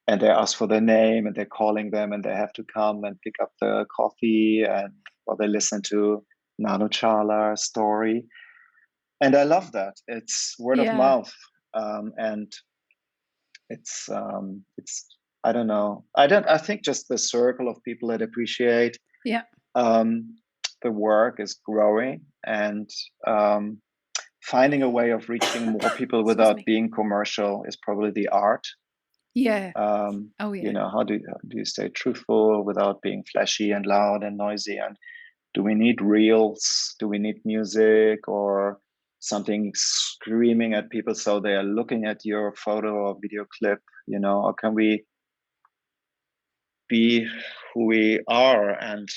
[SPEAKER 2] and they ask for their name, and they're calling them, and they have to come and pick up the coffee, and while they listen to Nano Chala's story. And I love that. It's word of
[SPEAKER 1] Yeah.
[SPEAKER 2] mouth, and it's I don't know. I think just the circle of people that appreciate
[SPEAKER 1] Yeah.
[SPEAKER 2] um, the work is growing, and finding a way of reaching more people
[SPEAKER 1] Excuse
[SPEAKER 2] without
[SPEAKER 1] me.
[SPEAKER 2] being commercial is probably the art.
[SPEAKER 1] Yeah. Oh yeah.
[SPEAKER 2] How do you stay truthful without being flashy and loud and noisy? And do we need reels? Do we need music or something screaming at people so they are looking at your photo or video clip? Or can we be who we are and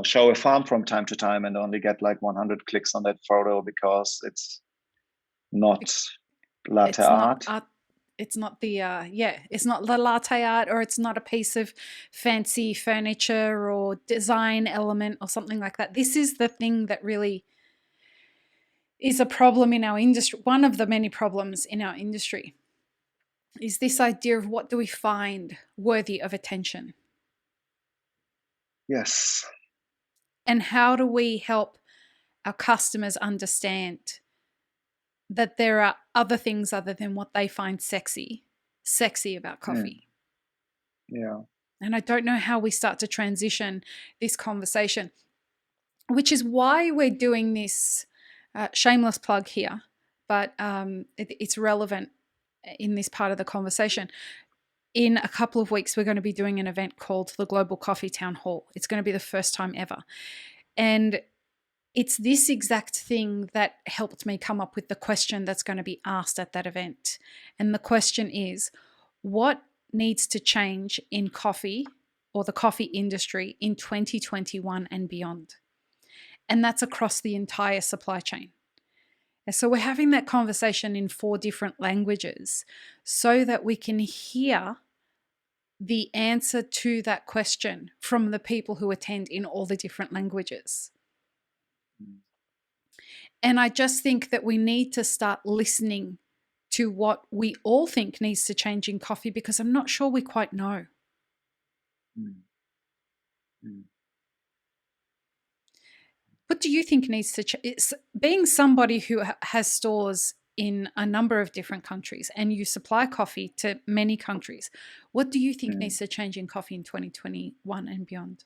[SPEAKER 2] show a farm from time to time and only get like 100 clicks on that photo because it's not latte
[SPEAKER 1] It's not
[SPEAKER 2] art?
[SPEAKER 1] art. It's not the it's not the latte art, or it's not a piece of fancy furniture or design element or something like that. This is the thing that really is a problem in our industry. One of the many problems in our industry is this idea of what do we find worthy of attention,
[SPEAKER 2] Yes.
[SPEAKER 1] and how do we help our customers understand that there are other things other than what they find sexy about
[SPEAKER 2] Mm,
[SPEAKER 1] coffee.
[SPEAKER 2] yeah.
[SPEAKER 1] And I don't know how we start to transition this conversation, which is why we're doing this shameless plug here, but it's relevant in this part of the conversation. In a couple of weeks, we're going to be doing an event called the Global Coffee Town Hall. It's going to be the first time ever. And it's this exact thing that helped me come up with the question that's going to be asked at that event. And the question is, what needs to change in coffee or the coffee industry in 2021 and beyond? And that's across the entire supply chain. And so we're having that conversation in 4 different languages so that we can hear the answer to that question from the people who attend in all the different languages. And I just think that we need to start listening to what we all think needs to change in coffee, because I'm not sure we quite know. What do you think needs to change? Being somebody who has stores in a number of different countries and you supply coffee to many countries, what do you think needs to change in coffee in 2021 and beyond?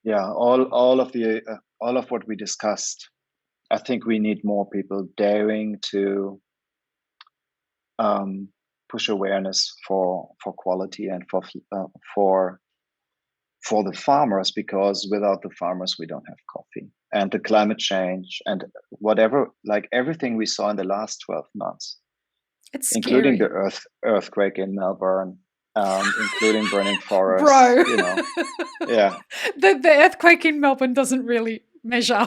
[SPEAKER 2] Yeah, all of what we discussed. I think we need more people daring to push awareness for quality and for the farmers, because without the farmers we don't have coffee. And the climate change and whatever, like everything we saw in the last 12 months,
[SPEAKER 1] it's
[SPEAKER 2] including
[SPEAKER 1] scary.
[SPEAKER 2] the earthquake in Melbourne, including burning forests,
[SPEAKER 1] Bro.
[SPEAKER 2] Yeah.
[SPEAKER 1] The earthquake in Melbourne doesn't really measure.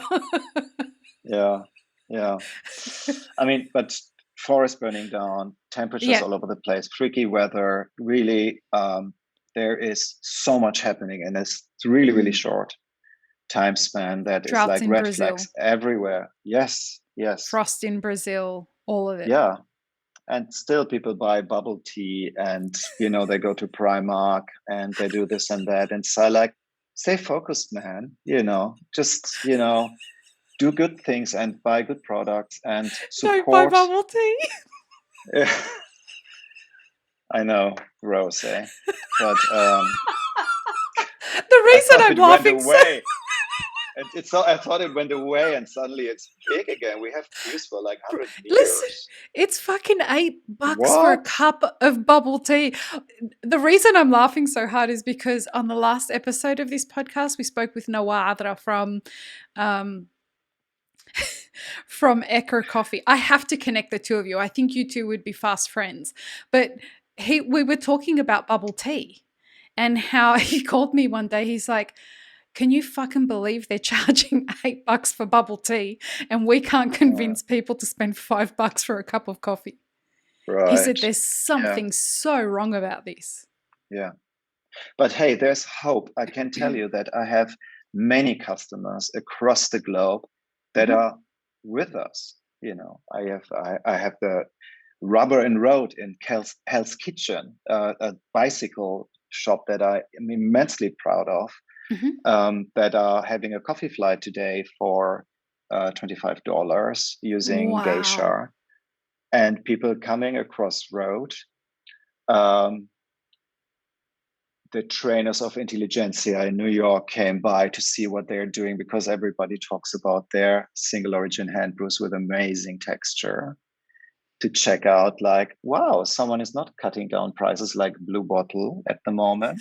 [SPEAKER 2] Yeah. I mean, but forest burning down, temperatures all over the place, freaky weather, really, there is so much happening in this really, really short time span that is
[SPEAKER 1] Droughts
[SPEAKER 2] like
[SPEAKER 1] in
[SPEAKER 2] red
[SPEAKER 1] Brazil.
[SPEAKER 2] flags everywhere. Yes.
[SPEAKER 1] Frost in Brazil, all of it.
[SPEAKER 2] Yeah. And still people buy bubble tea and, they go to Primark and they do this and that. And so like, stay focused, man, just, do good things and buy good products and
[SPEAKER 1] Don't buy
[SPEAKER 2] support.
[SPEAKER 1] bubble tea.
[SPEAKER 2] I know, Rose, but
[SPEAKER 1] the reason I'm laughing
[SPEAKER 2] away. I thought it went away and suddenly it's big again. We have queues for like 100 years.
[SPEAKER 1] Listen, it's fucking $8 for a cup of bubble tea. The reason I'm laughing so hard is because on the last episode of this podcast, we spoke with Noah Adra from Echo Coffee. I have to connect the two of you. I think you two would be fast friends. But we were talking about bubble tea and how he called me one day. He's like, can you fucking believe they're charging $8 for bubble tea and we can't convince people to spend $5 for a cup of coffee? Right. He said there's something so wrong about this.
[SPEAKER 2] Yeah. But hey, there's hope. I can tell you that I have many customers across the globe that are with us. I have the Rubber and Road in Hell's Kitchen, a bicycle shop that I am immensely proud of. That are having a coffee flight today for $25 using Geisha, and people coming across road. The trainers of Intelligentsia in New York came by to see what they're doing, because everybody talks about their single origin hand brews with amazing texture. To check out, like, wow, someone is not cutting down prices like Blue Bottle at the moment.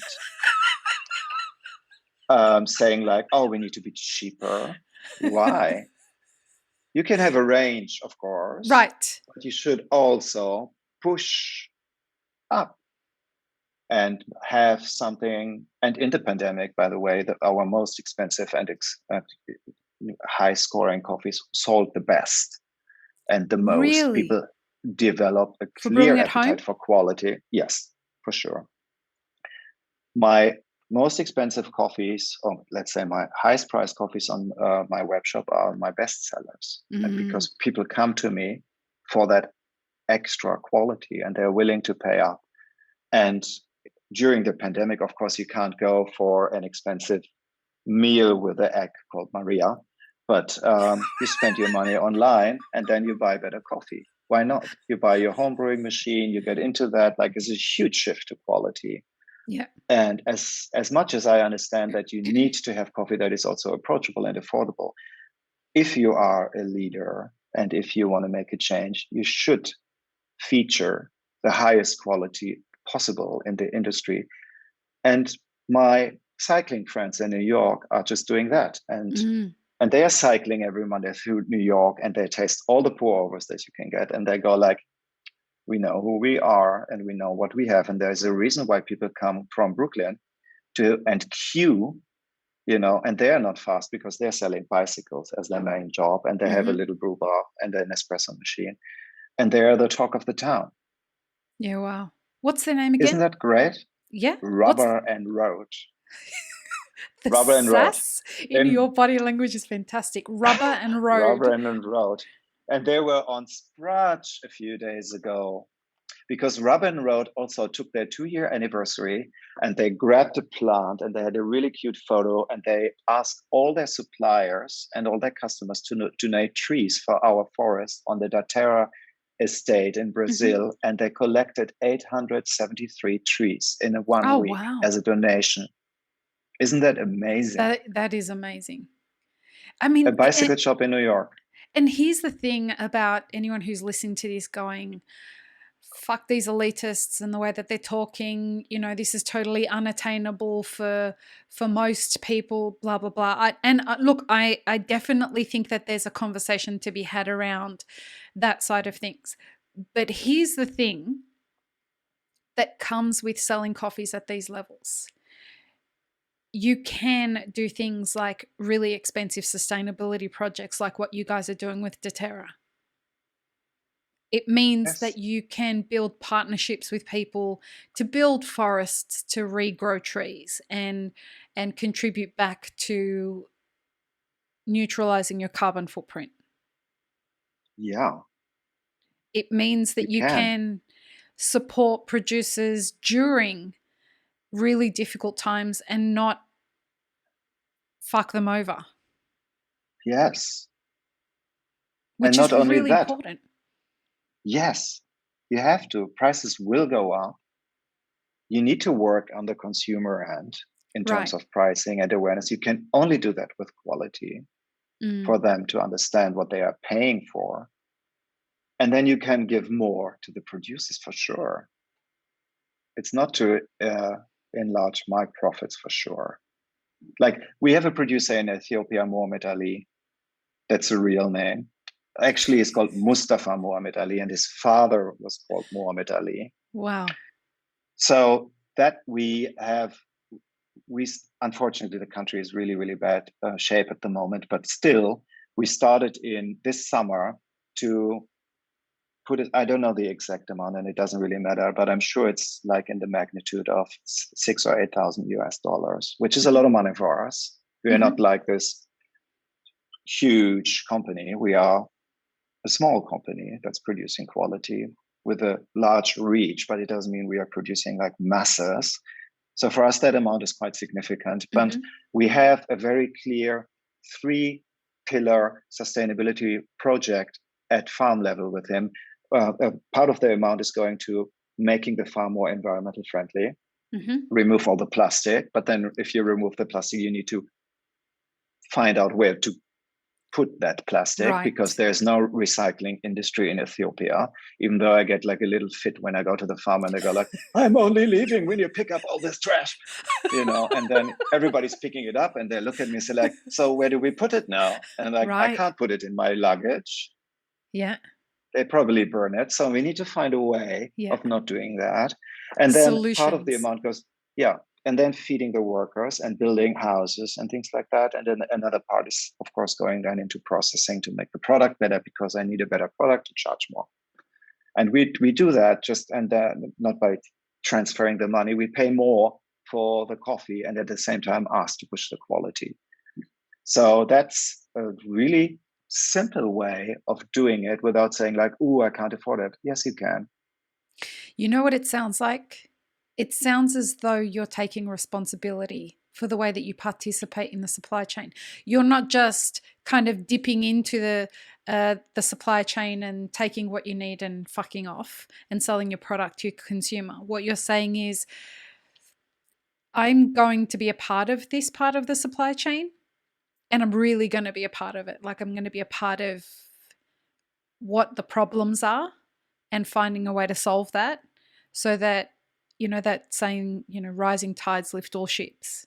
[SPEAKER 2] Saying like, oh, we need to be cheaper. Why? You can have a range, of course.
[SPEAKER 1] Right.
[SPEAKER 2] But you should also push up and have something. And in the pandemic, by the way, our most expensive and high scoring coffees sold the best and the most.
[SPEAKER 1] Really?
[SPEAKER 2] People develop a clear appetite for quality. Yes, for sure. My most expensive coffees, or let's say my highest priced coffees on my web shop, are my best sellers. And because people come to me for that extra quality and they're willing to pay up. And during the pandemic, of course, you can't go for an expensive meal with an egg called Maria, but you spend your money online and then you buy better coffee. Why not? You buy your home brewing machine, you get into that. Like, it's a huge shift to quality.
[SPEAKER 1] Yeah.
[SPEAKER 2] And as much as I understand that you need to have coffee that is also approachable and affordable, if you are a leader and if you want to make a change, you should feature the highest quality possible in the industry. And my cycling friends in New York are just doing that.
[SPEAKER 1] Mm.
[SPEAKER 2] And they are cycling every Monday through New York, and they taste all the pour overs that you can get. And they go like, we know who we are and we know what we have. And there's a reason why people come from Brooklyn to and queue, and they are not fast because they're selling bicycles as their main job. And they have a
[SPEAKER 1] Mm-hmm.
[SPEAKER 2] little brew bar and an espresso machine. And they're the talk of the town.
[SPEAKER 1] Yeah, wow. What's their name
[SPEAKER 2] Isn't
[SPEAKER 1] again?
[SPEAKER 2] that great?
[SPEAKER 1] Yeah. What's
[SPEAKER 2] Rubber and Road.
[SPEAKER 1] the
[SPEAKER 2] Rubber and Road.
[SPEAKER 1] sass in
[SPEAKER 2] In
[SPEAKER 1] your body language is fantastic. Rubber and
[SPEAKER 2] Rubber
[SPEAKER 1] road.
[SPEAKER 2] and Road. And they were on Sprudge a few days ago because Rubber and Road also took their 2-year anniversary, and they grabbed a plant and they had a really cute photo, and they asked all their suppliers and all their customers to donate trees for our forest on the Daterra estate in
[SPEAKER 1] Mm-hmm.
[SPEAKER 2] Brazil. And they collected 873 trees in a 1
[SPEAKER 1] Oh,
[SPEAKER 2] week
[SPEAKER 1] wow.
[SPEAKER 2] as a donation. Isn't that amazing?
[SPEAKER 1] That is amazing. I
[SPEAKER 2] A
[SPEAKER 1] mean,
[SPEAKER 2] bicycle shop in New York.
[SPEAKER 1] and here's the thing about anyone who's listening to this going, fuck these elitists and the way that they're talking, this is totally unattainable for most people, blah blah blah. Look, I definitely think that there's a conversation to be had around that side of things. But here's the thing that comes with selling coffees at these levels. You can do things like really expensive sustainability projects like what you guys are doing with doTERRA. It means that
[SPEAKER 2] Yes.
[SPEAKER 1] you can build partnerships with people to build forests, to regrow trees, and contribute back to neutralizing your carbon footprint.
[SPEAKER 2] Yeah,
[SPEAKER 1] It means
[SPEAKER 2] you
[SPEAKER 1] that you
[SPEAKER 2] can.
[SPEAKER 1] can support producers during really difficult times and not fuck them over,
[SPEAKER 2] Yes. And
[SPEAKER 1] which
[SPEAKER 2] not
[SPEAKER 1] is
[SPEAKER 2] only
[SPEAKER 1] really
[SPEAKER 2] that,
[SPEAKER 1] important.
[SPEAKER 2] yes, you have to. Prices will go up. You need to work on the consumer end in terms
[SPEAKER 1] Right.
[SPEAKER 2] of pricing and awareness. You can only do that with quality
[SPEAKER 1] Mm.
[SPEAKER 2] for them to understand what they are paying for. And then you can give more to the producers for sure. It's not to enlarge my profits for sure. Like we have a producer in Ethiopia, Mohammed Ali. That's a real name. Actually, he's called Mustafa Muhammad Ali, and his father was called Muhammad Ali.
[SPEAKER 1] Wow.
[SPEAKER 2] So that we unfortunately the country is really really bad shape at the moment, but still we started in this summer to put it. I don't know the exact amount, and it doesn't really matter, but I'm sure it's like in the magnitude of 6 or 8 thousand US dollars, which is a
[SPEAKER 1] Mm-hmm.
[SPEAKER 2] lot of money for us. We are
[SPEAKER 1] Mm-hmm.
[SPEAKER 2] not like this huge company. We are a small company that's producing quality with a large reach, but it doesn't mean we are producing like masses. So for us, that amount is quite significant. But
[SPEAKER 1] Mm-hmm.
[SPEAKER 2] we have a very clear 3-pillar sustainability project at farm level with him. Part of the amount is going to making the farm more environmental friendly,
[SPEAKER 1] Mm-hmm.
[SPEAKER 2] remove all the plastic. But then if you remove the plastic, you need to find out where to put that plastic because
[SPEAKER 1] Right.
[SPEAKER 2] there's no recycling industry in Ethiopia. Even though I get like a little fit when I go to the farm and they go like, I'm only leaving when you pick up all this trash, and then everybody's picking it up and they look at me and say like, so where do we put it now? And like, I
[SPEAKER 1] Right.
[SPEAKER 2] can't put it in my luggage.
[SPEAKER 1] Yeah.
[SPEAKER 2] They probably burn it. So we need to find a way
[SPEAKER 1] Yeah.
[SPEAKER 2] of not doing that. And then part of the
[SPEAKER 1] Solutions.
[SPEAKER 2] amount goes, yeah, and then feeding the workers and building houses and things like that. And then another part is, of course, going then into processing to make the product better because I need a better product to charge more. And we do that just and then not by transferring the money. We pay more for the coffee and at the same time ask to push the quality. So that's a really simple way of doing it without saying like, "Oh, I can't afford it." Yes, you can.
[SPEAKER 1] You know what it sounds like? It sounds as though you're taking responsibility for the way that you participate in the supply chain. You're not just kind of dipping into the supply chain and taking what you need and fucking off and selling your product to your consumer. What you're saying is, I'm going to be a part of this part of the supply chain, and I'm really going to be a part of it. Like I'm going to be a part of what the problems are and finding a way to solve that so that, that saying, rising tides lift all ships.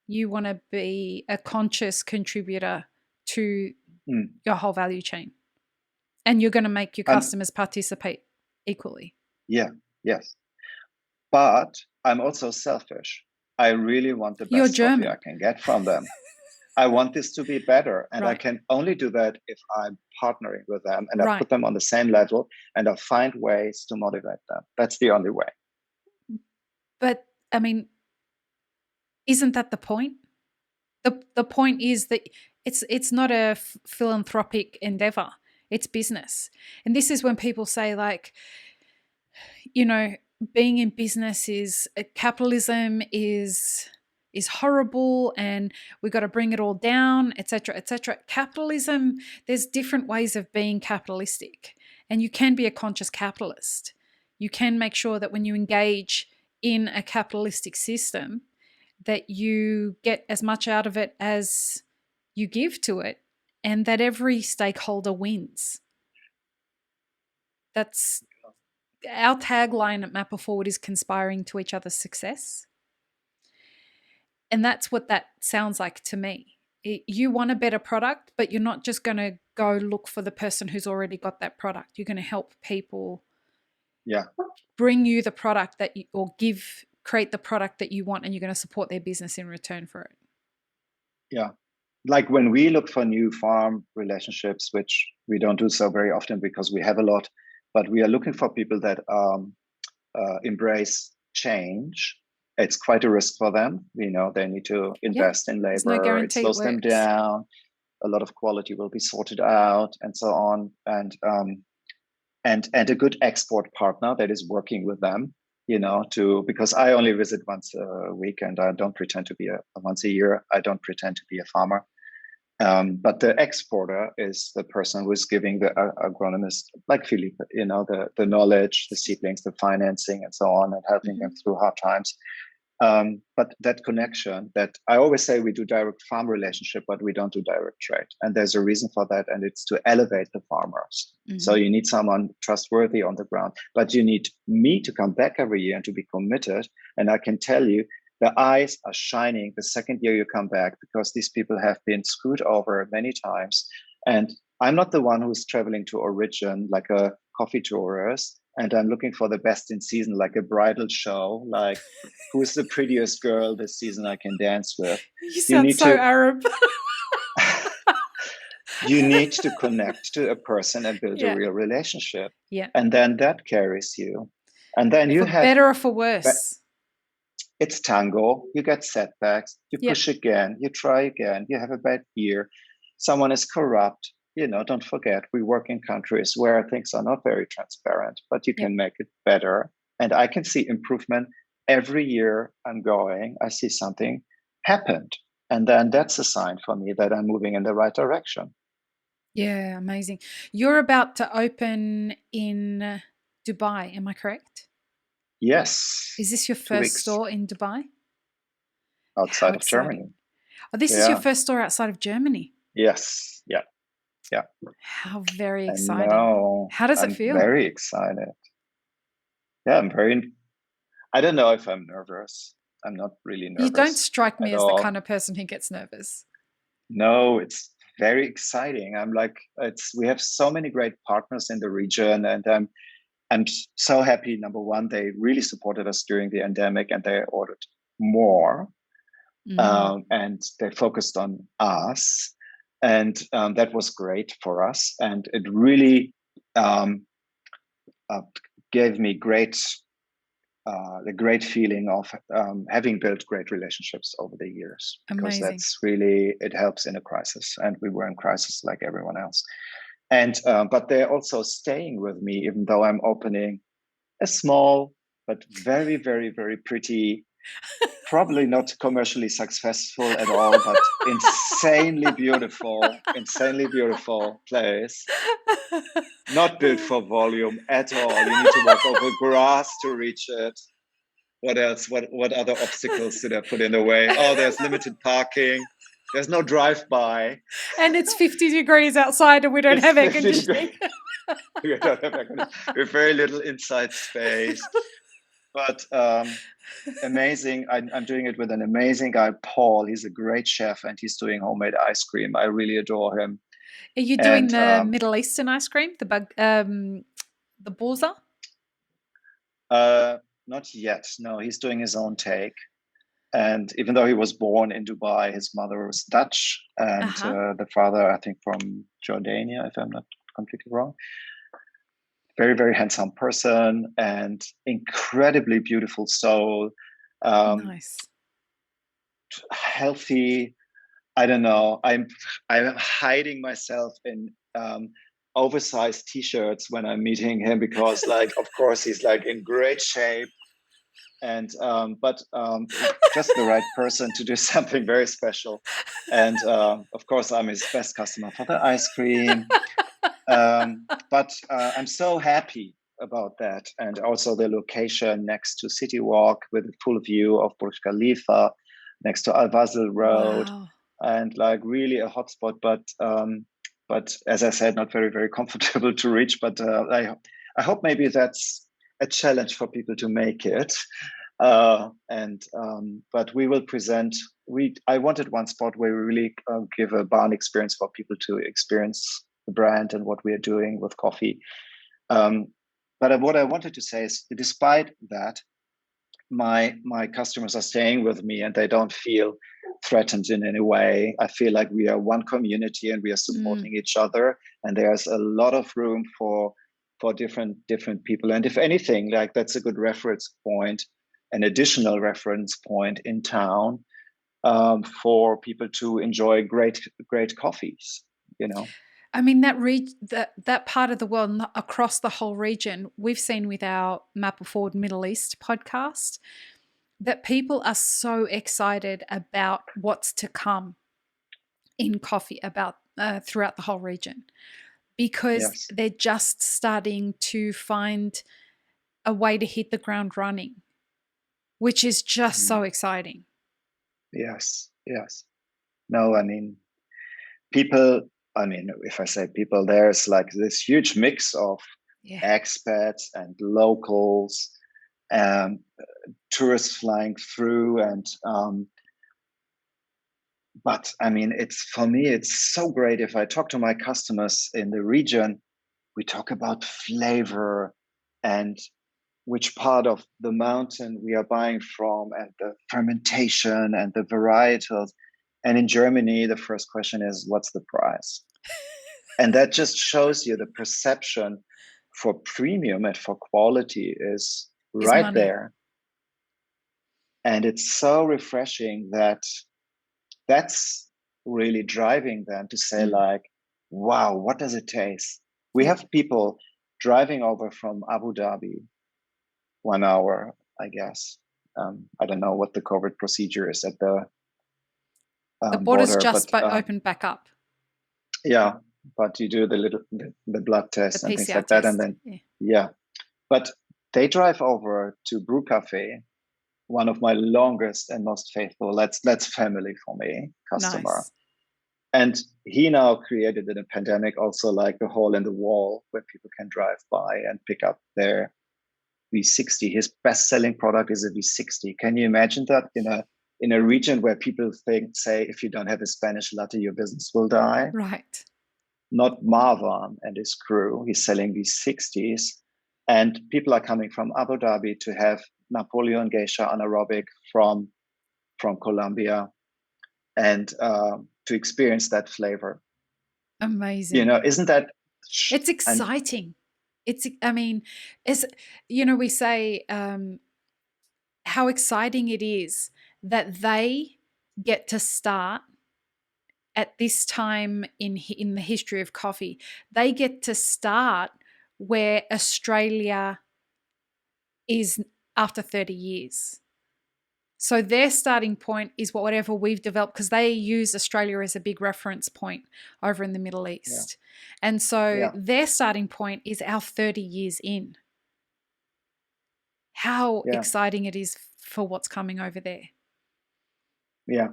[SPEAKER 1] You want to be a conscious contributor to your whole value chain. And you're going to make your customers participate equally.
[SPEAKER 2] Yeah, yes. But I'm also selfish. I really want the best coffee I can get from them. I want this to be better. And I can only do that if I'm partnering with them and I put them on the same level and I find ways to motivate them. That's the only way.
[SPEAKER 1] But, I mean, isn't that the point? The point is that it's not a philanthropic endeavor. It's business. And this is when people say, like, you know, being in business is capitalism is horrible and we've got to bring it all down, etc., etc. Capitalism, there's different ways of being capitalistic, and you can be a conscious capitalist. You can make sure that when you engage in a capitalistic system that you get as much out of it as you give to it, and that every stakeholder wins. That's our tagline at Mapper Forward is conspiring to each other's success. And that's what that sounds like to me. You want a better product, but you're not just going to go look for the person who's already got that product. You're going to help people bring you the product that create the product that you want, and you're going to support their business in return for it.
[SPEAKER 2] Yeah. Like when we look for new farm relationships, which we don't do so very often because we have a lot, but we are looking for people that embrace change. It's quite a risk for them. You know, they need to invest in labor. It slows them down. A lot of quality will be sorted out and so on. And a good export partner that is working with them, you know, because I only visit once a week and I don't pretend to be once a year. I don't pretend to be a farmer. But the exporter is the person who is giving the agronomist, like Philippe, you know, the knowledge, the seedlings, the financing, and so on, and helping them through hard times. But that connection, that I always say we do direct farm relationship, but we don't do direct trade. And there's a reason for that, and it's to elevate the farmers. So you need someone trustworthy on the ground, but you need me to come back every year and to be committed. And I can tell you, the eyes are shining the second year you come back, because these people have been screwed over many times. And I'm not the one who's traveling to Origin like a coffee tourist, and I'm looking for the best in season, like a bridal show, like who's the prettiest girl this season I can dance with.
[SPEAKER 1] You sound so Arab.
[SPEAKER 2] You need to connect to a person and build a real relationship.
[SPEAKER 1] Yeah.
[SPEAKER 2] And then that carries you. And then you have
[SPEAKER 1] better or for worse.
[SPEAKER 2] It's tango. You get setbacks. You push again. You try again. You have a bad year. Someone is corrupt. You know, don't forget, we work in countries where things are not very transparent, but you can make it better. And I can see improvement every year I'm going. I see something happened. And then that's a sign for me that I'm moving in the right direction.
[SPEAKER 1] Yeah, amazing. You're about to open in Dubai, am I correct?
[SPEAKER 2] Yes.
[SPEAKER 1] Is this your first store in Dubai?
[SPEAKER 2] Outside of Germany.
[SPEAKER 1] Oh, this is your first store outside of Germany?
[SPEAKER 2] Yes. Yeah. Yeah.
[SPEAKER 1] How very exciting. How does it feel?
[SPEAKER 2] Very excited. Yeah, I don't know if I'm nervous. I'm not really nervous.
[SPEAKER 1] You don't strike me as the kind of person who gets nervous.
[SPEAKER 2] No, it's very exciting. I'm like, we have so many great partners in the region, and I'm so happy. Number one, they really supported us during the pandemic, and they ordered more, and they focused on us. And that was great for us. And it really gave me the great feeling of having built great relationships over the years. Because that's really, it helps in a crisis. And we were in crisis like everyone else. And but they're also staying with me, even though I'm opening a small but very, very, very pretty, probably not commercially successful at all, but insanely beautiful place. Not built for volume at all. You need to walk over grass to reach it. What else? What other obstacles did I put in the way? Oh, there's limited parking. There's no drive-by.
[SPEAKER 1] And it's 50 degrees outside and we don't have air conditioning.
[SPEAKER 2] We don't have air conditioning. We have very little inside space. But amazing. I'm doing it with an amazing guy, Paul. He's a great chef, and he's doing homemade ice cream. I really adore him.
[SPEAKER 1] Are you doing
[SPEAKER 2] And
[SPEAKER 1] the Middle Eastern ice cream, the Borza?
[SPEAKER 2] not yet. No, he's doing his own take. And even though he was born in Dubai, his mother was Dutch, and the father, I think, from Jordania, if I'm not completely wrong. Very, very handsome person and incredibly beautiful soul.
[SPEAKER 1] Nice.
[SPEAKER 2] Healthy. I don't know. I'm hiding myself in oversized t-shirts when I'm meeting him because, like, of course, he's like in great shape, and but just the right person to do something very special. And of course, I'm his best customer for the ice cream. But I'm so happy about that, and also the location next to City Walk with a full view of Burj Khalifa, next to Al Wasl Road,
[SPEAKER 1] Wow.
[SPEAKER 2] and like really a hotspot. But as I said, not very very comfortable to reach. But I hope maybe that's a challenge for people to make it. But we will present. I wanted one spot where we really give a barn experience for people to experience the brand and what we are doing with coffee. But what I wanted to say is, despite that, my customers are staying with me and they don't feel threatened in any way. I feel like we are one community and we are supporting each other, and there's a lot of room for different people. And if anything, like that's a good reference point, an additional reference point in town for people to enjoy great coffees. You know.
[SPEAKER 1] I mean, that part of the world, across the whole region, we've seen with our Map of Forward Middle East podcast that people are so excited about what's to come in coffee throughout the whole region, because they're just starting to find a way to hit the ground running, which is just so exciting.
[SPEAKER 2] Yes. No, I mean, people, I mean, if I say people, there's like this huge mix of expats and locals, tourists flying through, and but I mean, for me, it's so great if I talk to my customers in the region. We talk about flavor and which part of the mountain we are buying from, and the fermentation and the varietals. And in Germany, the first question is, what's the price? And that just shows you the perception for premium and for quality is right
[SPEAKER 1] money.
[SPEAKER 2] there. And it's so refreshing that that's really driving them to say, like, wow, what does it taste? We have people driving over from Abu Dhabi 1 hour, I guess. I don't know what the COVID procedure is at the
[SPEAKER 1] border's
[SPEAKER 2] border,
[SPEAKER 1] just opened back up.
[SPEAKER 2] Yeah, but you do the blood test and things like
[SPEAKER 1] test.
[SPEAKER 2] that, and then But they drive over to Brew Cafe, one of my longest and most faithful. That's family for me customer.
[SPEAKER 1] Nice.
[SPEAKER 2] And he now created in the pandemic also like a hole in the wall where people can drive by and pick up their V60. His best-selling product is a V60. Can you imagine that in a region where people say if you don't have a Spanish latte, your business will die?
[SPEAKER 1] Right.
[SPEAKER 2] Not Marwan and his crew. He's selling V60s, and people are coming from Abu Dhabi to have Napoleon Geisha anaerobic from Colombia, and to experience that flavor.
[SPEAKER 1] Amazing.
[SPEAKER 2] Isn't that?
[SPEAKER 1] It's exciting. We say how exciting it is that they get to start at this time in the history of coffee. They get to start where Australia is after 30 years. So their starting point is whatever we've developed, because they use Australia as a big reference point over in the Middle East. Yeah. And so their starting point is our 30 years in. How exciting it is for what's coming over there.
[SPEAKER 2] Yeah.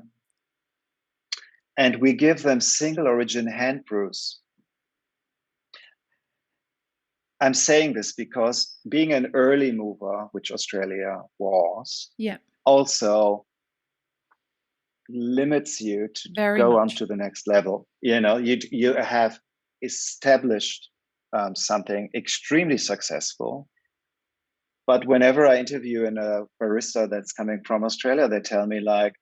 [SPEAKER 2] And we give them single origin hand brews. I'm saying this because being an early mover, which Australia was,
[SPEAKER 1] Yeah,
[SPEAKER 2] also limits you to
[SPEAKER 1] very
[SPEAKER 2] go on
[SPEAKER 1] much.
[SPEAKER 2] to the next level. You have established something extremely successful, but whenever I interview a barista that's coming from Australia, they tell me like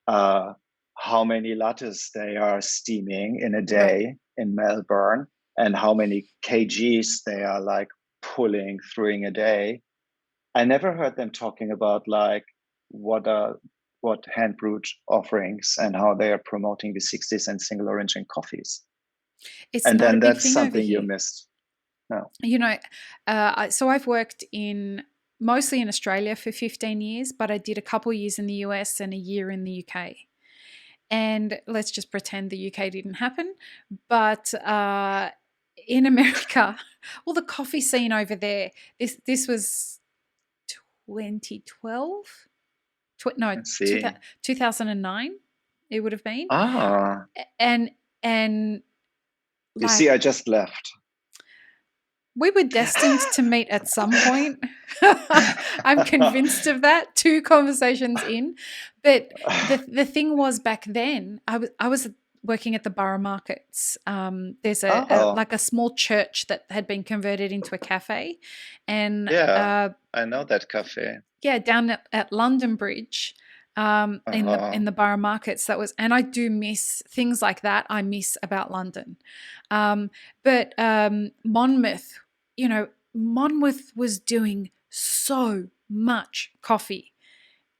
[SPEAKER 2] uh, how many lattes they are steaming in a
[SPEAKER 1] Right.
[SPEAKER 2] day in Melbourne and how many kgs they are like pulling through in a day. I never heard them talking about like what are what hand brewed offerings and how they are promoting the 60-cent single origin coffees.
[SPEAKER 1] It's
[SPEAKER 2] And
[SPEAKER 1] not a
[SPEAKER 2] then
[SPEAKER 1] big
[SPEAKER 2] that's
[SPEAKER 1] thing over
[SPEAKER 2] something you
[SPEAKER 1] here.
[SPEAKER 2] missed. No,
[SPEAKER 1] So I've worked in mostly in Australia for 15 years, but I did a couple years in the US and a year in the UK. And let's just pretend the UK didn't happen. But in America, well, the coffee scene over there, this was 2012? No,
[SPEAKER 2] let's see.
[SPEAKER 1] 2009 it would have been.
[SPEAKER 2] Ah,
[SPEAKER 1] And and
[SPEAKER 2] you see,
[SPEAKER 1] like
[SPEAKER 2] I just left.
[SPEAKER 1] we were destined to meet at some point. I'm convinced of that. 2 conversations in, but the thing was back then I was working at the borough markets. There's a
[SPEAKER 2] Oh,
[SPEAKER 1] like a small church that had been converted into a cafe, and
[SPEAKER 2] yeah, I know that cafe.
[SPEAKER 1] yeah, down at London Bridge, in the borough markets. That was, and I do miss things like that. I miss about London, but Monmouth, Monmouth was doing so much coffee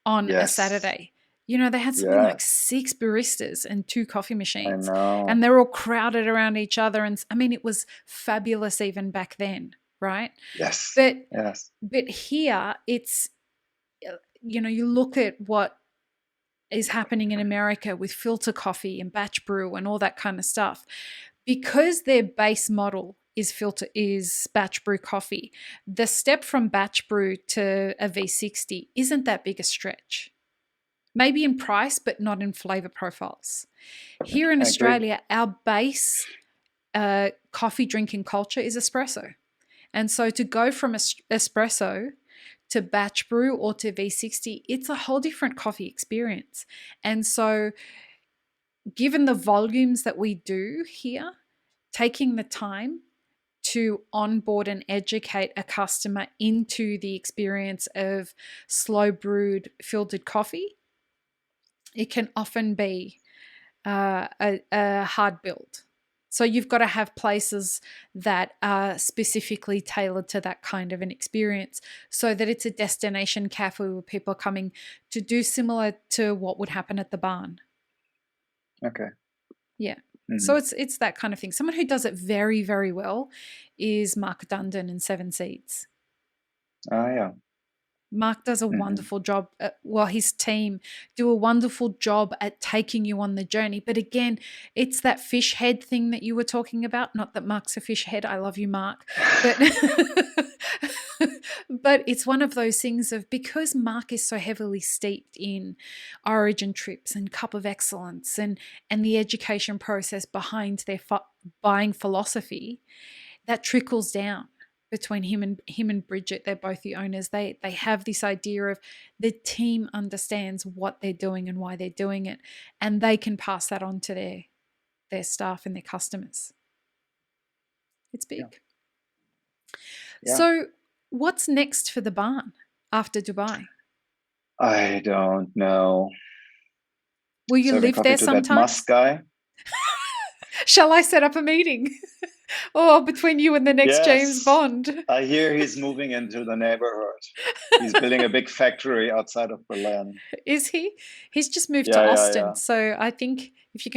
[SPEAKER 1] on a
[SPEAKER 2] Yes,
[SPEAKER 1] Saturday. They had something
[SPEAKER 2] yeah,
[SPEAKER 1] like 6 baristas and 2 coffee
[SPEAKER 2] I
[SPEAKER 1] machines, and
[SPEAKER 2] know.
[SPEAKER 1] they're all crowded around each other. And I mean, it was fabulous even back then, right?
[SPEAKER 2] Yes,
[SPEAKER 1] But
[SPEAKER 2] yes.
[SPEAKER 1] here it's you look at what is happening in America with filter coffee and batch brew and all that kind of stuff. Because their base model is batch brew coffee, the step from batch brew to a V60 isn't that big a stretch. Maybe in price, but not in flavor profiles. Here in
[SPEAKER 2] I agree.
[SPEAKER 1] Australia, our base coffee drinking culture is espresso. And so to go from espresso to batch brew or to V60, it's a whole different coffee experience. And so, given the volumes that we do here, taking the time to onboard and educate a customer into the experience of slow brewed filtered coffee, it can often be a hard build. So you've got to have places that are specifically tailored to that kind of an experience so that it's a destination cafe where people are coming to do similar to what would happen at the barn.
[SPEAKER 2] Okay.
[SPEAKER 1] Yeah. So
[SPEAKER 2] Hmm.
[SPEAKER 1] it's that kind of thing. Someone who does it very, very well is Mark Dundon and Seven Seeds.
[SPEAKER 2] Ah, yeah.
[SPEAKER 1] Mark does a
[SPEAKER 2] Hmm.
[SPEAKER 1] wonderful job, his team do a wonderful job at taking you on the journey. But again, it's that fish head thing that you were talking about. Not that Mark's a fish head. I love you, Mark. But but it's one of those things of, because Mark is so heavily steeped in origin trips and cup of excellence and the education process behind their buying philosophy, that trickles down between him and Bridget. They're both the owners. They have this idea of the team understands what they're doing and why they're doing it, and they can pass that on to their staff and their customers. It's
[SPEAKER 2] Yeah.
[SPEAKER 1] big.
[SPEAKER 2] Yeah.
[SPEAKER 1] So, what's next for the barn after Dubai?
[SPEAKER 2] I don't know.
[SPEAKER 1] Will you
[SPEAKER 2] Serving
[SPEAKER 1] live
[SPEAKER 2] coffee
[SPEAKER 1] there
[SPEAKER 2] to that Musk
[SPEAKER 1] sometimes?
[SPEAKER 2] guy?
[SPEAKER 1] Shall I set up a meeting? Or between you and the next James
[SPEAKER 2] Yes.
[SPEAKER 1] Bond?
[SPEAKER 2] I hear he's moving into the neighborhood. He's building a big factory outside of Berlin.
[SPEAKER 1] Is he? He's just moved to
[SPEAKER 2] Yeah, yeah,
[SPEAKER 1] Austin.
[SPEAKER 2] yeah.
[SPEAKER 1] So I think if you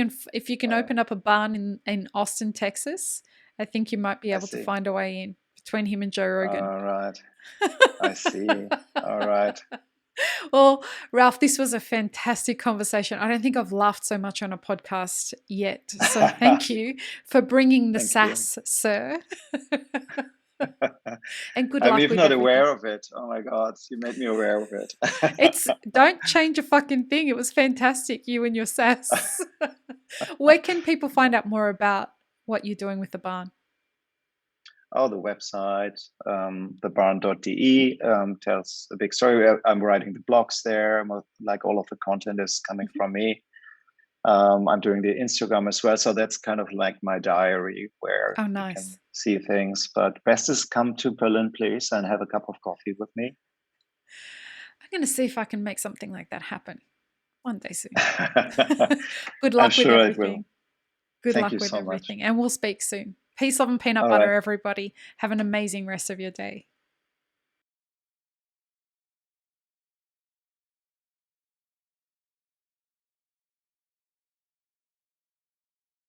[SPEAKER 1] can
[SPEAKER 2] Uh,
[SPEAKER 1] open up a barn in Austin, Texas, I think you might be
[SPEAKER 2] I
[SPEAKER 1] able to
[SPEAKER 2] see.
[SPEAKER 1] find a way in between him and Joe Rogan.
[SPEAKER 2] All right. I see. All right.
[SPEAKER 1] Well, Ralph, this was a fantastic conversation. I don't think I've laughed so much on a podcast yet. So thank you for bringing the
[SPEAKER 2] Thank you.
[SPEAKER 1] sass, sir. And good
[SPEAKER 2] I'm
[SPEAKER 1] luck
[SPEAKER 2] even
[SPEAKER 1] with
[SPEAKER 2] not
[SPEAKER 1] everything.
[SPEAKER 2] aware of it. Oh my God, you made me aware of it.
[SPEAKER 1] It's Don't change a fucking thing. It was fantastic, you and your sass. Where can people find out more about what you're doing with the barn?
[SPEAKER 2] Oh, the website, thebarn.de tells a big story. I'm writing the blogs there. Like all of the content is coming
[SPEAKER 1] Mhm.
[SPEAKER 2] from me. I'm doing the Instagram as well. So that's kind of like my diary where
[SPEAKER 1] Oh,
[SPEAKER 2] you can
[SPEAKER 1] nice.
[SPEAKER 2] see things. But best is come to Berlin, please, and have a cup of coffee with me.
[SPEAKER 1] I'm going to see if I can make something like that happen one day soon. Good
[SPEAKER 2] I'm
[SPEAKER 1] luck with
[SPEAKER 2] sure it will.
[SPEAKER 1] everything. Good
[SPEAKER 2] Thank
[SPEAKER 1] luck
[SPEAKER 2] you
[SPEAKER 1] with
[SPEAKER 2] so much.
[SPEAKER 1] everything. And we'll speak soon. Peace, love, and peanut
[SPEAKER 2] All
[SPEAKER 1] butter,
[SPEAKER 2] right.
[SPEAKER 1] everybody. Have an amazing rest of your day.